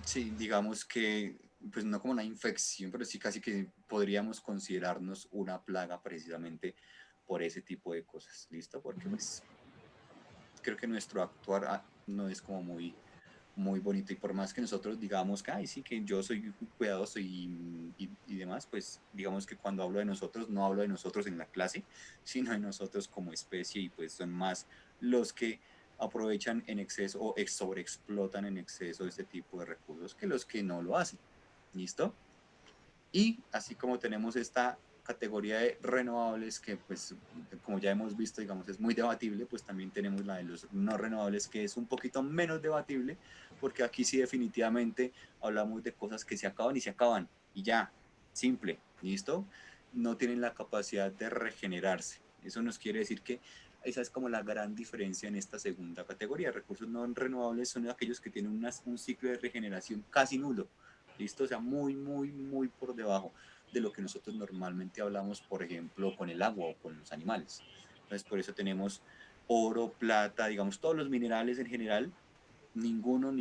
Sí, digamos que, pues no como una infección, pero sí casi que podríamos considerarnos una plaga precisamente por ese tipo de cosas, ¿listo? Porque pues creo que nuestro actuar no es como muy bonito y por más que nosotros digamos que, ay, sí, que yo soy cuidadoso y demás, pues digamos que cuando hablo de nosotros, no hablo de nosotros en la clase, sino de nosotros como especie y pues son más los que aprovechan en exceso o sobreexplotan en exceso este tipo de recursos que los que no lo hacen. ¿Listo? Y así como tenemos esta categoría de renovables que pues como ya hemos visto digamos es muy debatible, pues también tenemos la de los no renovables que es un poquito menos debatible porque aquí sí definitivamente hablamos de cosas que se acaban y se acaban y ya, simple, ¿listo? No tienen la capacidad de regenerarse. Eso nos quiere decir que esa es como la gran diferencia en esta segunda categoría. Recursos no renovables son aquellos que tienen un ciclo de regeneración casi nulo. ¿Listo? O sea, muy, muy, muy por debajo de lo que nosotros normalmente hablamos, por ejemplo, con el agua o con los animales. Entonces, por eso tenemos oro, plata, digamos, todos los minerales en general, ninguno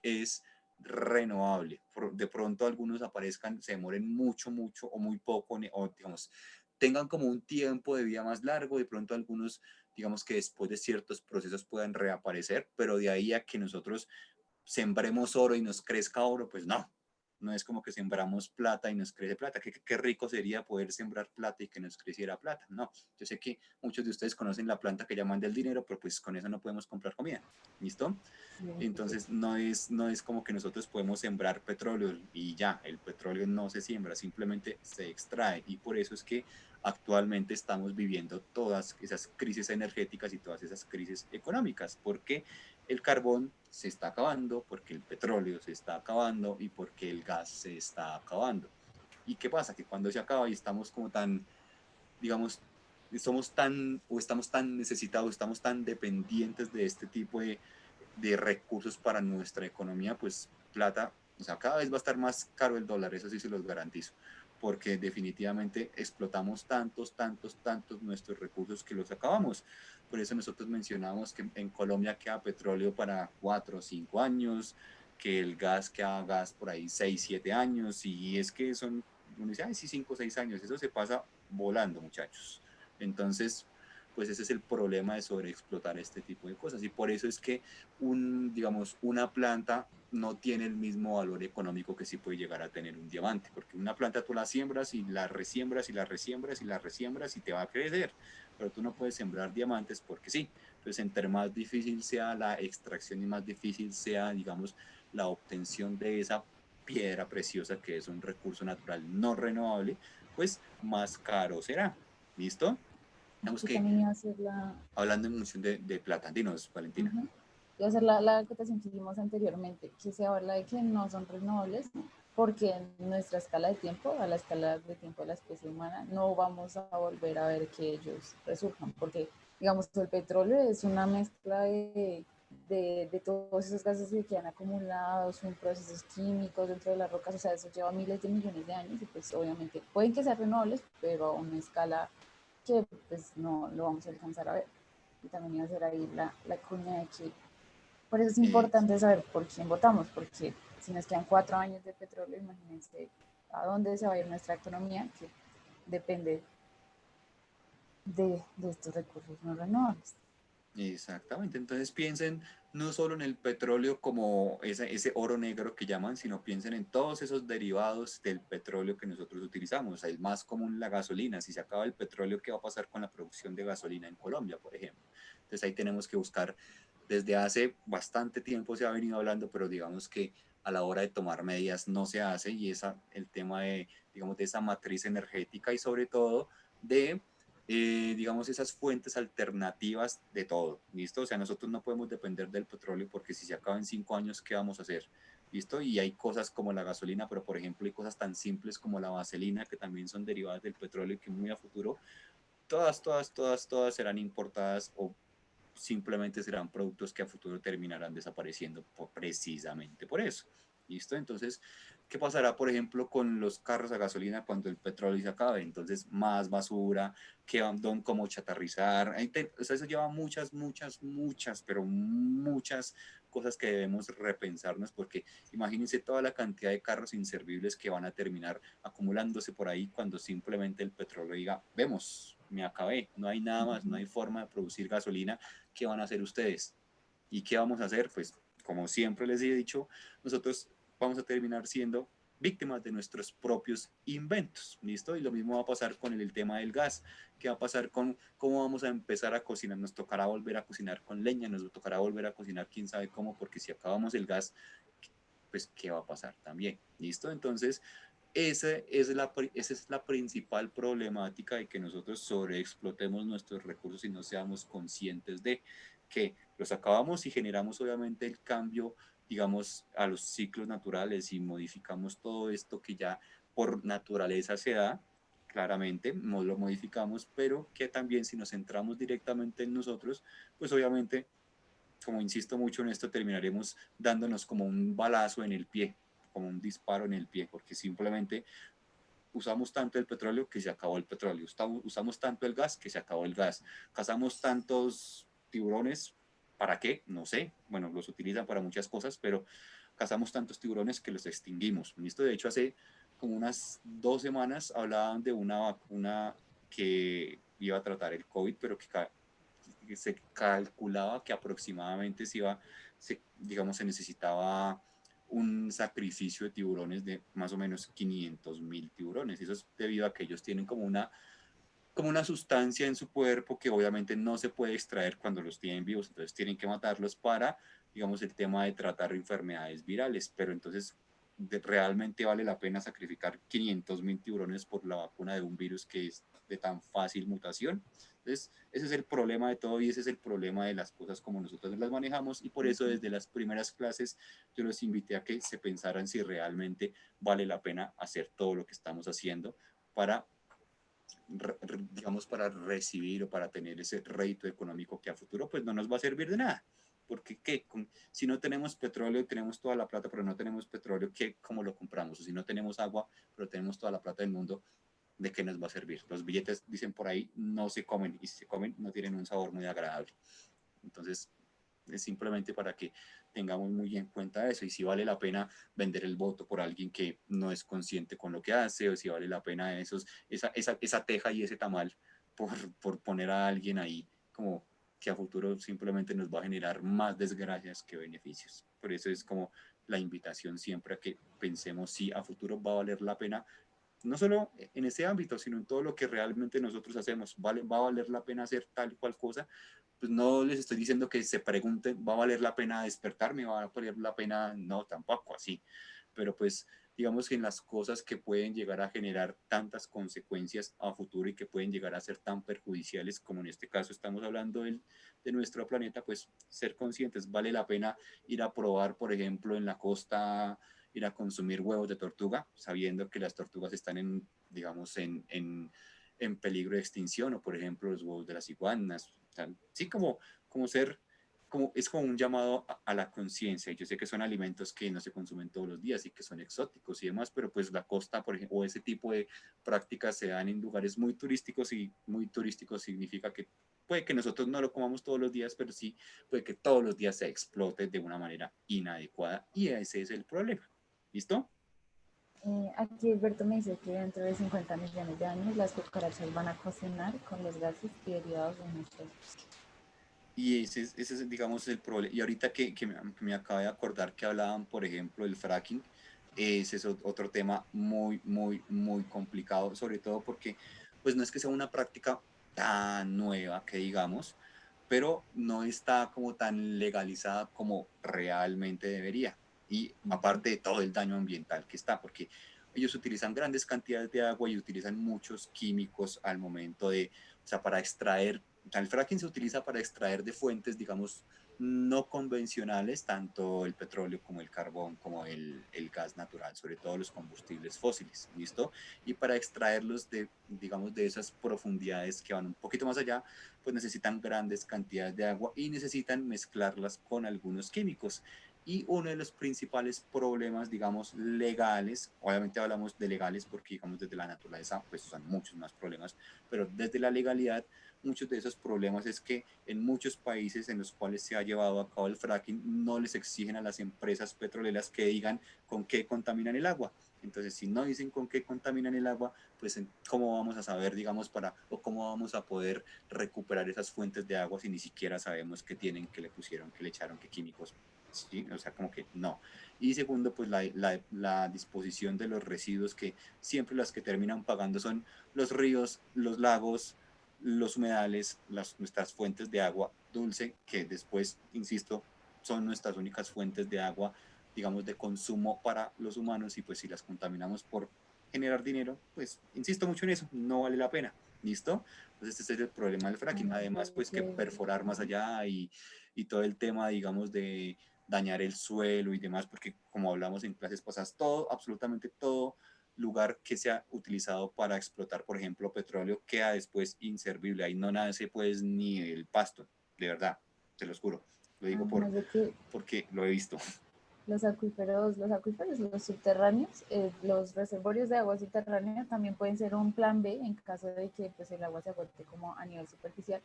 es renovable. De pronto algunos aparezcan, se demoren mucho, mucho o muy poco, o digamos, tengan como un tiempo de vida más largo, de pronto algunos, digamos que después de ciertos procesos puedan reaparecer, pero de ahí a que nosotros sembremos oro y nos crezca oro, pues no. No es como que sembramos plata y nos crece plata. Qué rico sería poder sembrar plata y que nos creciera plata. No, yo sé que muchos de ustedes conocen la planta que llaman del dinero, pero pues con eso no podemos comprar comida. ¿Listo? Entonces no es como que nosotros podemos sembrar petróleo y ya, el petróleo no se siembra, simplemente se extrae y por eso es que actualmente estamos viviendo todas esas crisis energéticas y todas esas crisis económicas, porque el carbón se está acabando, porque el petróleo se está acabando y porque el gas se está acabando. ¿Y qué pasa? Que cuando se acaba y estamos como tan, digamos, somos tan o estamos tan necesitados, estamos tan dependientes de este tipo de recursos para nuestra economía, pues plata, o sea, cada vez va a estar más caro el dólar, eso sí se los garantizo, porque definitivamente explotamos tantos nuestros recursos que los acabamos. Por eso nosotros mencionamos que en Colombia queda petróleo para 4 o 5 años, que el gas queda gas por ahí 6 7 años, y es que son, uno dice, ay, sí, 5 o 6 años, eso se pasa volando, muchachos. Entonces, pues ese es el problema de sobreexplotar este tipo de cosas. Y por eso es que digamos, una planta no tiene el mismo valor económico que sí puede llegar a tener un diamante, porque una planta tú la siembras y la resiembras y la resiembras y la resiembras y te va a crecer, pero tú no puedes sembrar diamantes porque sí. Entonces, entre más difícil sea la extracción y más difícil sea, digamos, la obtención de esa piedra preciosa que es un recurso natural no renovable, pues más caro será. ¿Listo? Digamos Aquí que también iba a ser la, hablando en función de plata, dinos, Valentina. ujú, iba a ser la acotación que hicimos anteriormente, que se habla de que no son renovables, porque en nuestra escala de tiempo, a la escala de tiempo de la especie humana, no vamos a volver a ver que ellos resurjan, porque, digamos, el petróleo es una mezcla de todos esos gases que quedan acumulados, son procesos químicos dentro de las rocas, o sea, eso lleva miles de millones de años y pues obviamente pueden que sean renovables, pero a una escala que pues no lo vamos a alcanzar a ver. Y también iba a ser ahí la cuña de que por eso es importante saber por quién votamos, porque si nos quedan 4 años de petróleo, imagínense a dónde se va a ir nuestra economía, que depende de estos recursos no renovables. Exactamente, entonces piensen no solo en el petróleo como ese oro negro que llaman, sino piensen en todos esos derivados del petróleo que nosotros utilizamos. El más común, la gasolina. Si se acaba el petróleo, ¿qué va a pasar con la producción de gasolina en Colombia, por ejemplo? Entonces ahí tenemos que buscar, desde hace bastante tiempo se ha venido hablando, pero digamos que a la hora de tomar medidas no se hace, y el tema de, digamos, de esa matriz energética y sobre todo de digamos, esas fuentes alternativas de todo, ¿listo? O sea, nosotros no podemos depender del petróleo porque si se acaba en 5 años, ¿qué vamos a hacer? ¿Listo? Y hay cosas como la gasolina, pero por ejemplo hay cosas tan simples como la vaselina que también son derivadas del petróleo y que muy a futuro, todas serán importadas o simplemente serán productos que a futuro terminarán desapareciendo precisamente por eso. ¿Listo? Entonces, ¿qué pasará, por ejemplo, con los carros a gasolina cuando el petróleo se acabe? Entonces, más basura, que van como chatarrizar. O sea, eso lleva pero muchas cosas que debemos repensarnos, porque imagínense toda la cantidad de carros inservibles que van a terminar acumulándose por ahí cuando simplemente el petróleo diga, vemos, me acabé, no hay nada más, no hay forma de producir gasolina. ¿Qué van a hacer ustedes? ¿Y qué vamos a hacer? Pues como siempre les he dicho, nosotros vamos a terminar siendo víctimas de nuestros propios inventos, ¿listo? Y lo mismo va a pasar con el tema del gas. ¿Qué va a pasar con cómo vamos a empezar a cocinar? Nos tocará volver a cocinar con leña, nos tocará volver a cocinar quién sabe cómo, porque si acabamos el gas, pues ¿qué va a pasar también? ¿Listo? Entonces, esa es la principal problemática de que nosotros sobreexplotemos nuestros recursos y no seamos conscientes de que los acabamos y generamos obviamente el cambio, digamos, a los ciclos naturales y modificamos todo esto que ya por naturaleza se da, claramente, no lo modificamos, pero que también si nos centramos directamente en nosotros, pues obviamente, como insisto mucho en esto, terminaremos dándonos como un balazo en el pie, como un disparo en el pie, porque simplemente usamos tanto el petróleo que se acabó el petróleo, usamos tanto el gas que se acabó el gas, cazamos tantos tiburones, ¿para qué? No sé, bueno, los utilizan para muchas cosas, pero cazamos tantos tiburones que los extinguimos. Esto de hecho hace como unas 2 semanas hablaban de una vacuna que iba a tratar el COVID, pero que se calculaba que aproximadamente digamos, se necesitaba un sacrificio de tiburones de más o menos 500.000 tiburones. Eso es debido a que ellos tienen como una sustancia en su cuerpo que obviamente no se puede extraer cuando los tienen vivos, entonces tienen que matarlos para, digamos, el tema de tratar enfermedades virales. Pero entonces, realmente vale la pena sacrificar 500.000 tiburones por la vacuna de un virus que es de tan fácil mutación. Entonces, ese es el problema de todo y ese es el problema de las cosas como nosotros las manejamos y por eso desde las primeras clases yo los invité a que se pensaran si realmente vale la pena hacer todo lo que estamos haciendo para digamos, para recibir o para tener ese rédito económico que a futuro pues no nos va a servir de nada. Porque ¿qué? Si no tenemos petróleo, tenemos toda la plata, pero no tenemos petróleo, ¿qué? ¿Cómo lo compramos? O si no tenemos agua, pero tenemos toda la plata del mundo, ¿de qué nos va a servir? Los billetes, dicen por ahí, no se comen y si se comen no tienen un sabor muy agradable. Entonces, es simplemente para que tengamos muy en cuenta eso y si vale la pena vender el voto por alguien que no es consciente con lo que hace o si vale la pena esa teja y ese tamal por poner a alguien ahí como que a futuro simplemente nos va a generar más desgracias que beneficios. Por eso es como la invitación siempre a que pensemos si a futuro va a valer la pena, no solo en ese ámbito, sino en todo lo que realmente nosotros hacemos. ¿Va a valer la pena hacer tal y cual cosa? Pues no les estoy diciendo que se pregunten, ¿va a valer la pena despertarme? ¿Va a valer la pena? No, tampoco así. Pero pues digamos que en las cosas que pueden llegar a generar tantas consecuencias a futuro y que pueden llegar a ser tan perjudiciales como en este caso estamos hablando de nuestro planeta, pues ser conscientes, vale la pena ir a probar, por ejemplo, en la costa, ir a consumir huevos de tortuga, sabiendo que las tortugas están digamos, en peligro de extinción, o por ejemplo los huevos de las iguanas. O sea, sí, como ser, es como un llamado a la conciencia. Y yo sé que son alimentos que no se consumen todos los días y que son exóticos y demás, pero pues la costa, por ejemplo, o ese tipo de prácticas se dan en lugares muy turísticos y muy turísticos significa que puede que nosotros no lo comamos todos los días, pero sí puede que todos los días se explote de una manera inadecuada y ese es el problema. ¿Listo? Aquí Alberto me dice que dentro de 50 millones de años las cucarachas van a cocinar con los gases y derivados de nuestros. Y ese es, digamos, el problema. Y ahorita que me acabo de acordar que hablaban, por ejemplo, del fracking, ese es otro tema muy, muy, muy complicado, sobre todo porque, pues no es que sea una práctica tan nueva que digamos, pero no está como tan legalizada como realmente debería. Y aparte de todo el daño ambiental que está, porque ellos utilizan grandes cantidades de agua y utilizan muchos químicos al momento de, o sea, para extraer, o sea, el fracking se utiliza para extraer de fuentes, digamos, no convencionales, tanto el petróleo como el carbón, como el gas natural, sobre todo los combustibles fósiles, ¿listo? Y para extraerlos de, digamos, de esas profundidades que van un poquito más allá, pues necesitan grandes cantidades de agua y necesitan mezclarlas con algunos químicos. Y uno de los principales problemas, digamos, legales, obviamente hablamos de legales porque, digamos, desde la naturaleza, pues son muchos más problemas, pero desde la legalidad, muchos de esos problemas es que en muchos países en los cuales se ha llevado a cabo el fracking, no les exigen a las empresas petroleras que digan con qué contaminan el agua. Entonces, si no dicen con qué contaminan el agua, pues cómo vamos a saber, digamos, o cómo vamos a poder recuperar esas fuentes de agua si ni siquiera sabemos qué tienen, qué le pusieron, qué le echaron, qué químicos. Sí, o sea, como que no. Y segundo, pues la disposición de los residuos que siempre las que terminan pagando son los ríos, los lagos, los humedales, nuestras fuentes de agua dulce, que después, insisto, son nuestras únicas fuentes de agua, digamos, de consumo para los humanos y pues si las contaminamos por generar dinero, pues insisto mucho en eso, no vale la pena. ¿Listo? Entonces este es el problema del fracking. Además, pues que perforar más allá y todo el tema, digamos, de dañar el suelo y demás, porque como hablamos en clases pasadas, todo, absolutamente todo lugar que sea utilizado para explotar, por ejemplo, petróleo, queda después inservible. Ahí no nace pues ni el pasto, de verdad, te lo juro. Lo digo Además de que porque lo he visto. los acuíferos, los subterráneos, los reservorios de agua subterránea también pueden ser un plan B en caso de que pues, el agua se agote como a nivel superficial.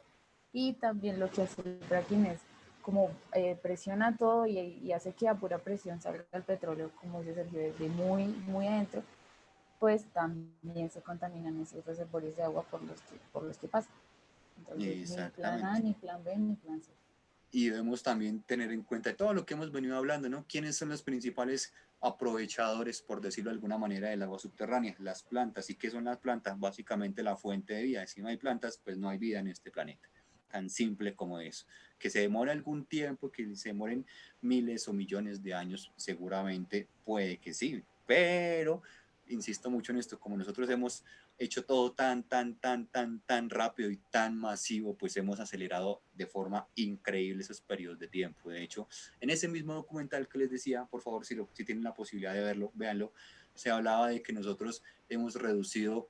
Y también lo que hace el fracking es como presiona todo y hace que a pura presión salga el petróleo, como dice Sergio, desde muy, muy adentro, pues también se contaminan esos reservorios de agua por los que pasa. Entonces, ni plan A, Exactamente. ni plan B, ni plan C. Y debemos también tener en cuenta todo lo que hemos venido hablando, ¿no? ¿Quiénes son los principales aprovechadores, por decirlo de alguna manera, del agua subterránea? Las plantas. ¿Y qué son las plantas? Básicamente la fuente de vida. Si no hay plantas, pues no hay vida en este planeta. tan simple como eso. Que se demore algún tiempo, que se demoren miles o millones de años, seguramente puede que sí, pero insisto mucho en esto, como nosotros hemos hecho todo tan rápido y tan masivo, pues hemos acelerado de forma increíble esos periodos de tiempo. De hecho, en ese mismo documental que les decía, por favor, si tienen la posibilidad de verlo, véanlo, se hablaba de que nosotros hemos reducido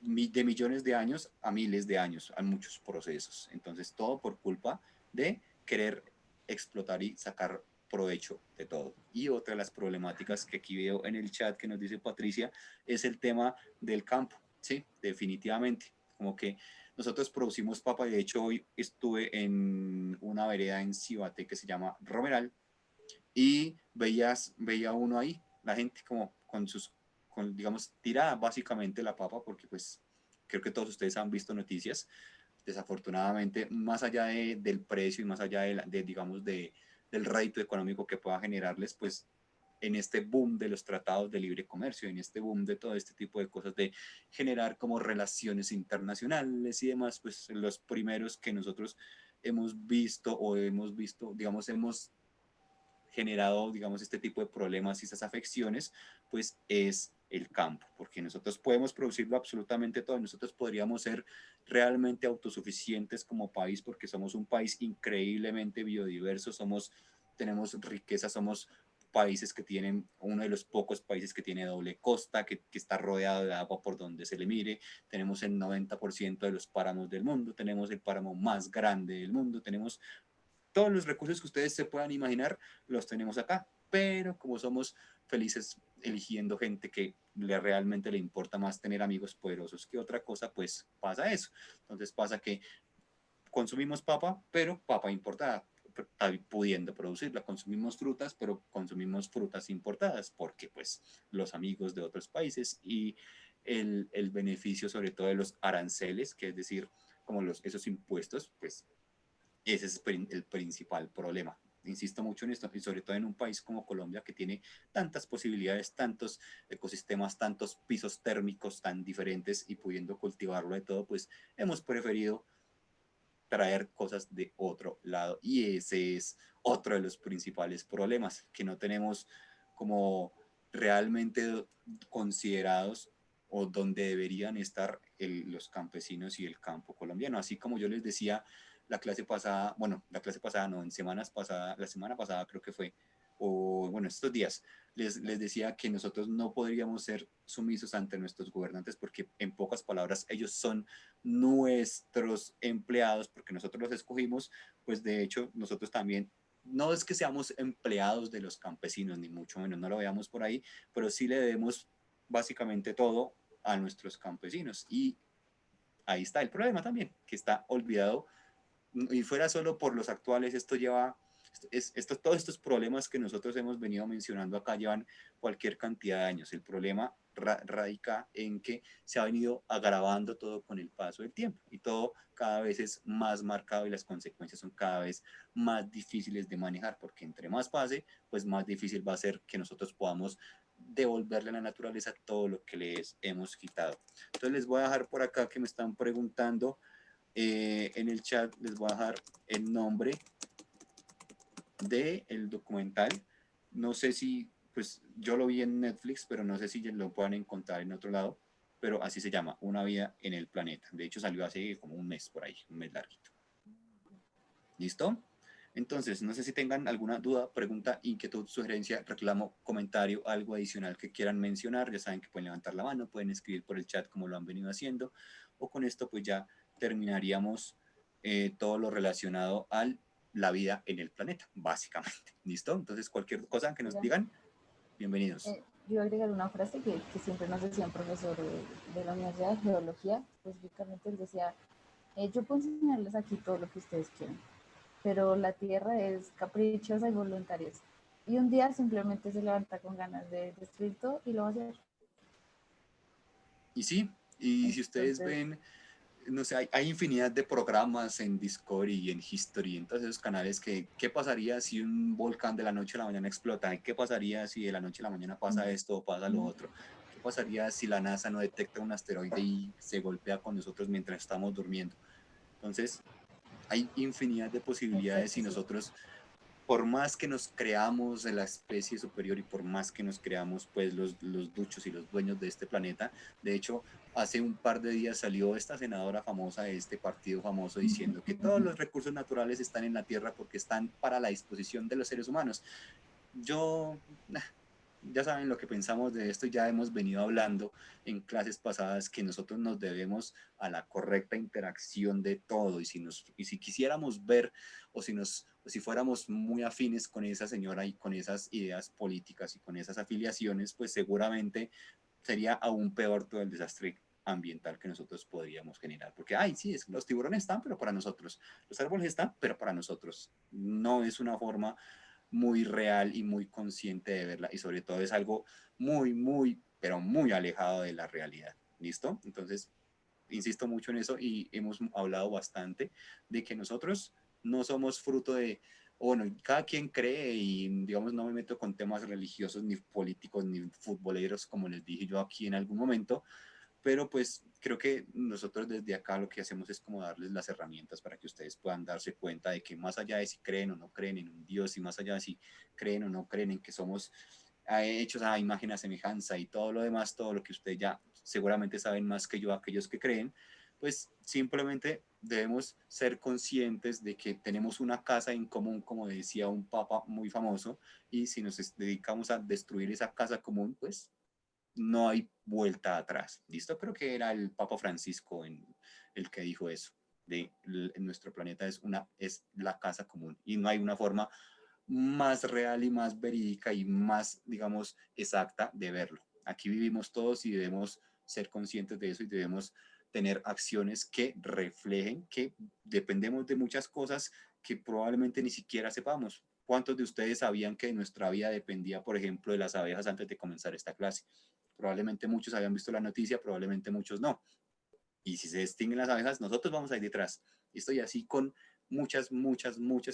de millones de años a miles de años, a muchos procesos. Entonces, todo por culpa de querer explotar y sacar provecho de todo. Y otra de las problemáticas que aquí veo en el chat que nos dice Patricia es el tema del campo. Sí, definitivamente. Como que nosotros producimos papa, y de hecho hoy estuve en una vereda en Cibate que se llama Romeral y veía uno ahí, la gente como digamos, tira básicamente la papa, porque pues creo que todos ustedes han visto noticias, desafortunadamente, más allá del precio y más allá digamos, del rédito económico que pueda generarles, pues en este boom de los tratados de libre comercio, en este boom de todo este tipo de cosas, de generar como relaciones internacionales y demás, pues los primeros que nosotros hemos visto, digamos, hemos generado, digamos, este tipo de problemas y esas afecciones, pues es el campo, porque nosotros podemos producirlo absolutamente todo, nosotros podríamos ser realmente autosuficientes como país, porque somos un país increíblemente biodiverso, tenemos riqueza, somos países que tienen, uno de los pocos países que tiene doble costa, que está rodeado de agua por donde se le mire, tenemos el 90% de los páramos del mundo, tenemos el páramo más grande del mundo, tenemos todos los recursos que ustedes se puedan imaginar, los tenemos acá, pero como somos felices eligiendo gente que realmente le importa más tener amigos poderosos que otra cosa, pues pasa eso. Entonces pasa que consumimos papa, pero papa importada, pudiendo producirla. Consumimos frutas, pero consumimos frutas importadas, porque pues los amigos de otros países y el beneficio sobre todo de los aranceles, que es decir, como esos impuestos, pues ese es el principal problema. Insisto mucho en esto, y sobre todo en un país como Colombia, que tiene tantas posibilidades, tantos ecosistemas, tantos pisos térmicos tan diferentes, y pudiendo cultivarlo de todo, pues hemos preferido traer cosas de otro lado. Y ese es otro de los principales problemas, que no tenemos como realmente considerados o donde deberían estar los campesinos y el campo colombiano. Así como yo les decía la clase pasada no, en semanas pasadas, la semana pasada creo que fue, o bueno, estos días, les decía que nosotros no podríamos ser sumisos ante nuestros gobernantes, porque en pocas palabras ellos son nuestros empleados, porque nosotros los escogimos, pues de hecho nosotros también, no es que seamos empleados de los campesinos, ni mucho menos, no lo veamos por ahí, pero sí le debemos básicamente todo a nuestros campesinos. Y ahí está el problema también, que está olvidado, y fuera solo por los actuales, todos estos problemas que nosotros hemos venido mencionando acá llevan cualquier cantidad de años. El problema radica en que se ha venido agravando todo con el paso del tiempo, y todo cada vez es más marcado y las consecuencias son cada vez más difíciles de manejar, porque entre más pase, pues más difícil va a ser que nosotros podamos devolverle a la naturaleza todo lo que les hemos quitado. Entonces les voy a dejar por acá que me están preguntando en el chat, les voy a dejar el nombre del documental. No sé si, pues yo lo vi en Netflix, pero no sé si lo puedan encontrar en otro lado, pero así se llama, Una vida en el planeta. De hecho salió hace como un mes por ahí, un mes larguito. ¿Listo? Entonces, no sé si tengan alguna duda, pregunta, inquietud, sugerencia, reclamo, comentario, algo adicional que quieran mencionar. Ya saben que pueden levantar la mano, pueden escribir por el chat como lo han venido haciendo, o con esto pues ya terminaríamos todo lo relacionado a la vida en el planeta, básicamente. ¿Listo? Entonces, cualquier cosa que nos digan, bienvenidos. Yo voy a agregar una frase que siempre nos decía un profesor de la Universidad de Geología, específicamente él decía, yo puedo enseñarles aquí todo lo que ustedes quieran, pero la Tierra es caprichosa y voluntaria. Y un día simplemente se levanta con ganas de destruir todo y lo va a hacer. Y sí, y si ustedes ven, no sé, hay infinidad de programas en Discovery y en History, en todos esos canales, ¿qué pasaría si un volcán de la noche a la mañana explota? ¿Qué pasaría si de la noche a la mañana pasa esto o pasa lo otro? ¿Qué pasaría si la NASA no detecta un asteroide y se golpea con nosotros mientras estamos durmiendo? Entonces, hay infinidad de posibilidades y nosotros, por más que nos creamos de la especie superior y por más que nos creamos pues los duchos y los dueños de este planeta, de hecho, hace un par de días salió esta senadora famosa de este partido famoso diciendo que todos los recursos naturales están en la Tierra porque están para la disposición de los seres humanos. Yo, ya saben lo que pensamos de esto, ya hemos venido hablando en clases pasadas que nosotros nos debemos a la correcta interacción de todo y si quisiéramos ver o si fuéramos muy afines con esa señora y con esas ideas políticas y con esas afiliaciones, pues seguramente sería aún peor todo el desastre ambiental que nosotros podríamos generar. Porque, ay, sí, los tiburones están, pero para nosotros. Los árboles están, pero para nosotros. No es una forma muy real y muy consciente de verla y sobre todo es algo muy, muy, pero muy alejado de la realidad. ¿Listo? Entonces, insisto mucho en eso y hemos hablado bastante de que nosotros no somos fruto de, bueno, cada quien cree y digamos no me meto con temas religiosos ni políticos ni futboleros como les dije yo aquí en algún momento, pero pues creo que nosotros desde acá lo que hacemos es como darles las herramientas para que ustedes puedan darse cuenta de que más allá de si creen o no creen en un Dios y más allá de si creen o no creen en que somos hechos a imagen, a semejanza y todo lo demás, todo lo que ustedes ya seguramente saben más que yo, aquellos que creen, pues simplemente debemos ser conscientes de que tenemos una casa en común, como decía un papa muy famoso, y si nos dedicamos a destruir esa casa común, pues no hay vuelta atrás. ¿Listo? Creo que era el Papa Francisco el que dijo eso. Nuestro planeta es la casa común y no hay una forma más real y más verídica y más, digamos, exacta de verlo. Aquí vivimos todos y debemos ser conscientes de eso y debemos tener acciones que reflejen que dependemos de muchas cosas que probablemente ni siquiera sepamos. ¿Cuántos de ustedes sabían que nuestra vida dependía, por ejemplo, de las abejas antes de comenzar esta clase? Probablemente muchos habían visto la noticia, probablemente muchos no. Y si se extinguen las abejas, nosotros vamos a ir detrás. Y estoy así con muchas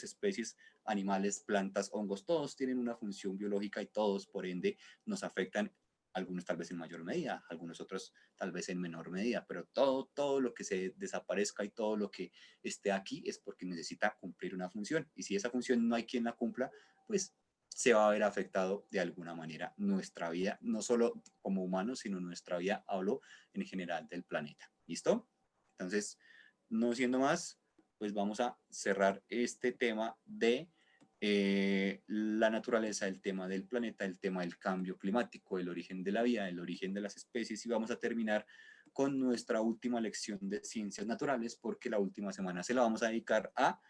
especies, animales, plantas, hongos, todos tienen una función biológica y todos, por ende, nos afectan, algunos tal vez en mayor medida, algunos otros tal vez en menor medida, pero todo lo que se desaparezca y todo lo que esté aquí es porque necesita cumplir una función. Y si esa función no hay quien la cumpla, pues se va a ver afectado de alguna manera nuestra vida, no solo como humanos, sino nuestra vida, hablo en general del planeta. ¿Listo? Entonces, no siendo más, pues vamos a cerrar este tema de la naturaleza, el tema del planeta, el tema del cambio climático, el origen de la vida, el origen de las especies y vamos a terminar con nuestra última lección de ciencias naturales porque la última semana se la vamos a dedicar a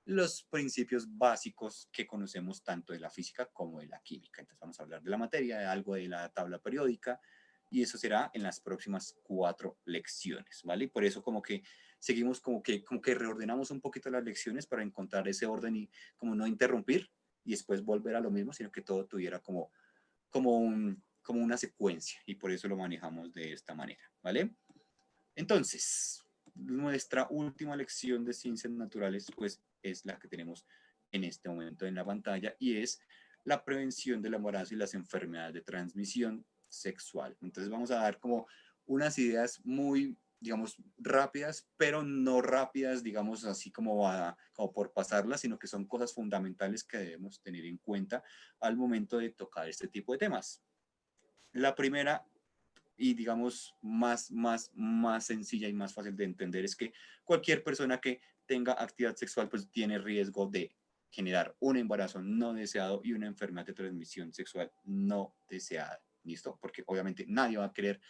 los principios básicos que conocemos tanto de la física como de la química. Entonces vamos a hablar de la materia, de algo de la tabla periódica y eso será en las próximas 4 lecciones, ¿vale? Y por eso como que seguimos como que reordenamos un poquito las lecciones para encontrar ese orden y como no interrumpir y después volver a lo mismo, sino que todo tuviera como una secuencia y por eso lo manejamos de esta manera, ¿vale? Entonces, nuestra última lección de ciencias naturales, pues es la que tenemos en este momento en la pantalla y es la prevención del embarazo y las enfermedades de transmisión sexual. Entonces vamos a dar como unas ideas muy, digamos, rápidas, pero no rápidas, digamos, así como por pasarlas, sino que son cosas fundamentales que debemos tener en cuenta al momento de tocar este tipo de temas. La primera y digamos más sencilla y más fácil de entender es que cualquier persona que tenga actividad sexual pues tiene riesgo de generar un embarazo no deseado y una enfermedad de transmisión sexual no deseada. ¿Listo? Porque obviamente nadie va a querer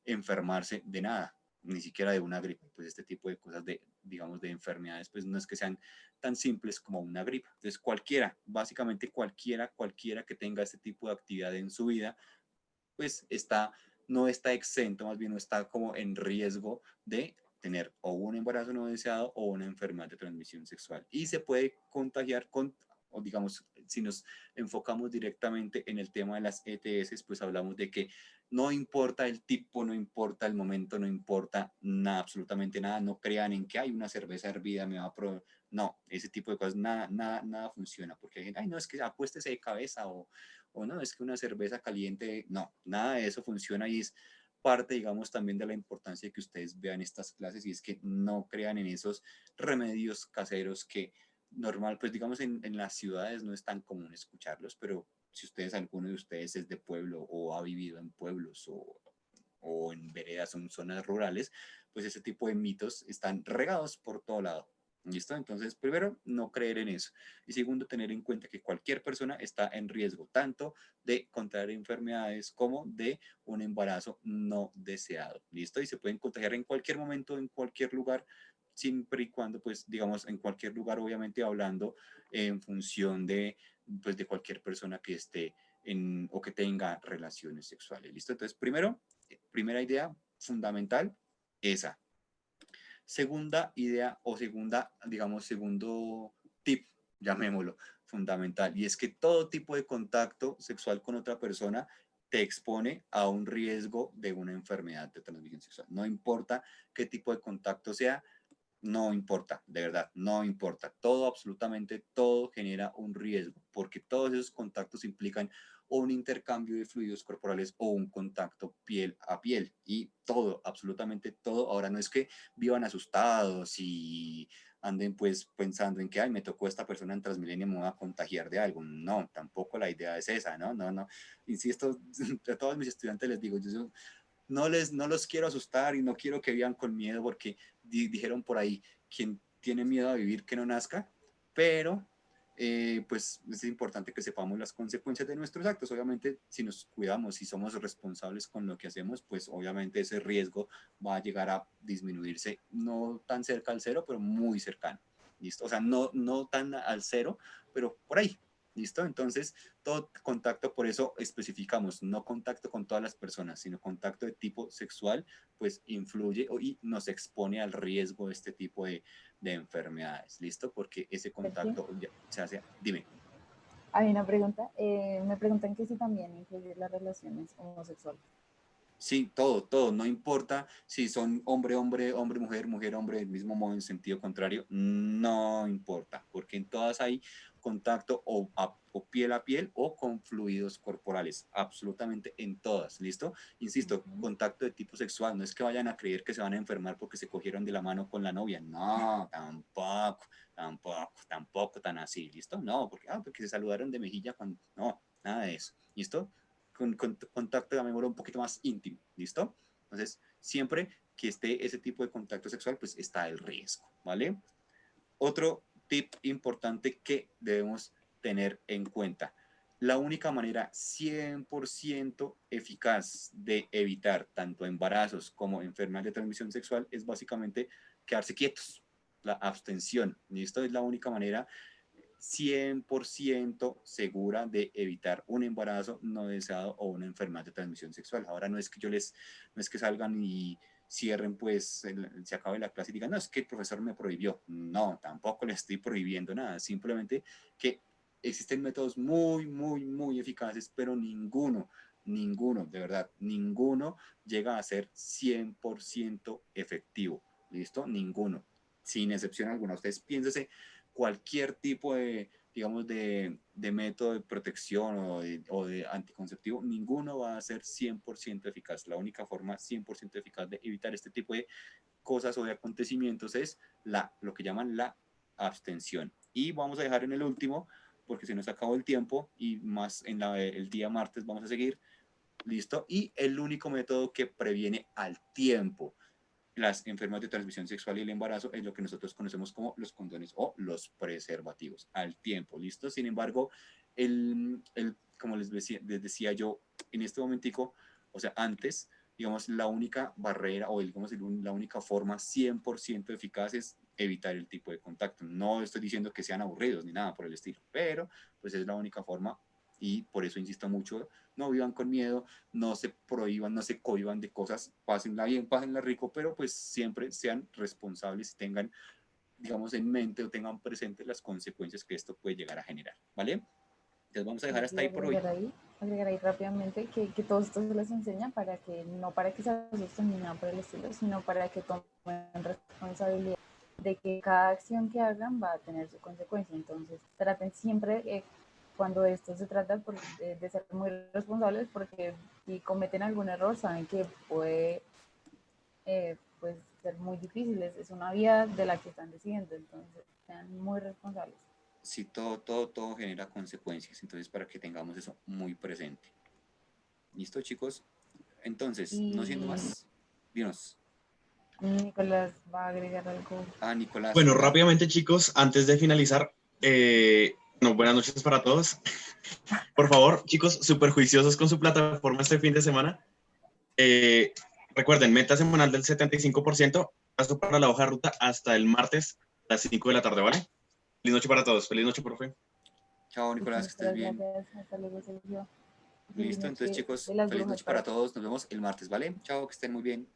enfermarse de nada, ni siquiera de una gripe. Pues este tipo de cosas de, digamos, de enfermedades, pues no es que sean tan simples como una gripe. Entonces cualquiera, básicamente cualquiera que tenga este tipo de actividad en su vida, pues no está exento, más bien no está como en riesgo de tener o un embarazo no deseado o una enfermedad de transmisión sexual. Y se puede contagiar o digamos, si nos enfocamos directamente en el tema de las ETS, pues hablamos de que no importa el tipo, no importa el momento, no importa nada, absolutamente nada, no crean en que hay una cerveza hervida, me va a probar. No, ese tipo de cosas, nada funciona, porque hay gente, ay, no, es que acuéstese de cabeza o no, es que una cerveza caliente, no, nada de eso funciona y es parte, digamos, también de la importancia de que ustedes vean estas clases y es que no crean en esos remedios caseros que normal, pues digamos en las ciudades no es tan común escucharlos, pero si ustedes, alguno de ustedes es de pueblo o ha vivido en pueblos o en veredas o en zonas rurales, pues ese tipo de mitos están regados por todo lado. ¿Listo? Entonces, primero, no creer en eso. Y segundo, tener en cuenta que cualquier persona está en riesgo tanto de contraer enfermedades como de un embarazo no deseado. ¿Listo? Y se pueden contagiar en cualquier momento, en cualquier lugar, siempre y cuando, pues, digamos, en cualquier lugar, obviamente hablando en función de, pues, de cualquier persona que esté en, o que tenga relaciones sexuales. ¿Listo? Entonces, primero, primera idea fundamental, esa. Segunda idea o segunda, digamos, segundo tip, llamémoslo, fundamental, y es que todo tipo de contacto sexual con otra persona te expone a un riesgo de una enfermedad de transmisión sexual. No importa qué tipo de contacto sea, no importa, de verdad, no importa. Todo, absolutamente todo genera un riesgo, porque todos esos contactos implican o un intercambio de fluidos corporales o un contacto piel a piel. Y todo, absolutamente todo. Ahora no es que vivan asustados y anden pues pensando en que, ay, me tocó esta persona en Transmilenio, me voy a contagiar de algo. No, tampoco la idea es esa, ¿no? No, no. Insisto, a todos mis estudiantes les digo, yo no los quiero asustar y no quiero que vivan con miedo porque dijeron por ahí, quien tiene miedo a vivir que no nazca, pero pues es importante que sepamos las consecuencias de nuestros actos. Obviamente, si nos cuidamos, si somos responsables con lo que hacemos, pues obviamente ese riesgo va a llegar a disminuirse, no tan cerca al cero, pero muy cercano. ¿Listo? O sea, no tan al cero, pero por ahí. ¿Listo? Entonces, todo contacto, por eso especificamos, no contacto con todas las personas, sino contacto de tipo sexual, pues influye y nos expone al riesgo de este tipo de enfermedades. ¿Listo? Porque ese Sergio, contacto se hace, dime. hay una pregunta. Me preguntan que si también incluye las relaciones homosexuales. Sí, todo, no importa si son hombre, hombre, hombre, mujer, mujer, hombre, del mismo modo en sentido contrario, no importa, porque en todas hay contacto o piel a piel o con fluidos corporales, absolutamente en todas, ¿listo? Insisto, Ujú. contacto de tipo sexual, no es que vayan a creer que se van a enfermar porque se cogieron de la mano con la novia, no, tampoco tan así, ¿listo? No, porque se saludaron de mejilla cuando, no, nada de eso, ¿listo? Con contacto de memoria un poquito más íntimo, ¿listo? Entonces, siempre que esté ese tipo de contacto sexual, pues está el riesgo, ¿vale? Otro tip importante que debemos tener en cuenta. La única manera 100% eficaz de evitar tanto embarazos como enfermedades de transmisión sexual es básicamente quedarse quietos, la abstención. Y esto es la única manera 100% segura de evitar un embarazo no deseado o una enfermedad de transmisión sexual. Ahora no es que salgan y cierren, pues se acabe la clase y digan, no, es que el profesor me prohibió. No, tampoco le estoy prohibiendo nada, simplemente que existen métodos muy eficaces, pero ninguno, de verdad, ninguno llega a ser 100% efectivo. ¿Listo? Ninguno, sin excepción alguna. Ustedes piénsense cualquier tipo de, digamos, de método de protección o de anticonceptivo, ninguno va a ser 100% eficaz. La única forma 100% eficaz de evitar este tipo de cosas o de acontecimientos es lo que llaman la abstención. Y vamos a dejar en el último, porque se nos acabó el tiempo y más en el día martes vamos a seguir. ¿Listo? Y el único método que previene al tiempo las enfermedades de transmisión sexual y el embarazo es lo que nosotros conocemos como los condones o los preservativos al tiempo, ¿listo? Sin embargo, como les decía yo, en este momentico, o sea, antes, digamos, la única barrera o digamos la única forma 100% eficaz es evitar el tipo de contacto. No estoy diciendo que sean aburridos ni nada por el estilo, pero pues es la única forma y por eso insisto mucho, no vivan con miedo, no se prohíban, no se cohiban de cosas, pásenla bien, pásenla rico, pero pues siempre sean responsables y tengan, digamos, en mente o tengan presente las consecuencias que esto puede llegar a generar, ¿vale? Entonces vamos a dejar hasta Y ahí por hoy. agregar ahí rápidamente que todo esto se les enseña para que, no para que se asusten ni nada por el estilo, sino para que tomen responsabilidad de que cada acción que hagan va a tener su consecuencia. Entonces, traten siempre cuando esto se trata de ser muy responsables, porque si cometen algún error saben que puede pues, ser muy difícil, es una vía de la que están decidiendo, entonces sean muy responsables. Sí, todo genera consecuencias, entonces para que tengamos eso muy presente. ¿Listo, chicos? Entonces, no siendo más, dinos. Nicolás va a agregar algo. Nicolás. Bueno, rápidamente, chicos, antes de finalizar, buenas noches para todos. Por favor, chicos, súper juiciosos con su plataforma este fin de semana. Recuerden, meta semanal del 75%, paso para la hoja de ruta hasta el martes a las 5 de la tarde, ¿vale? Feliz noche para todos. Feliz noche, profe. Chao, Nicolás, que estés bien. Gracias. Hasta luego, Sergio. Listo, entonces, chicos, De las feliz brujas noche para todos. Nos vemos el martes, ¿vale? Chao, que estén muy bien.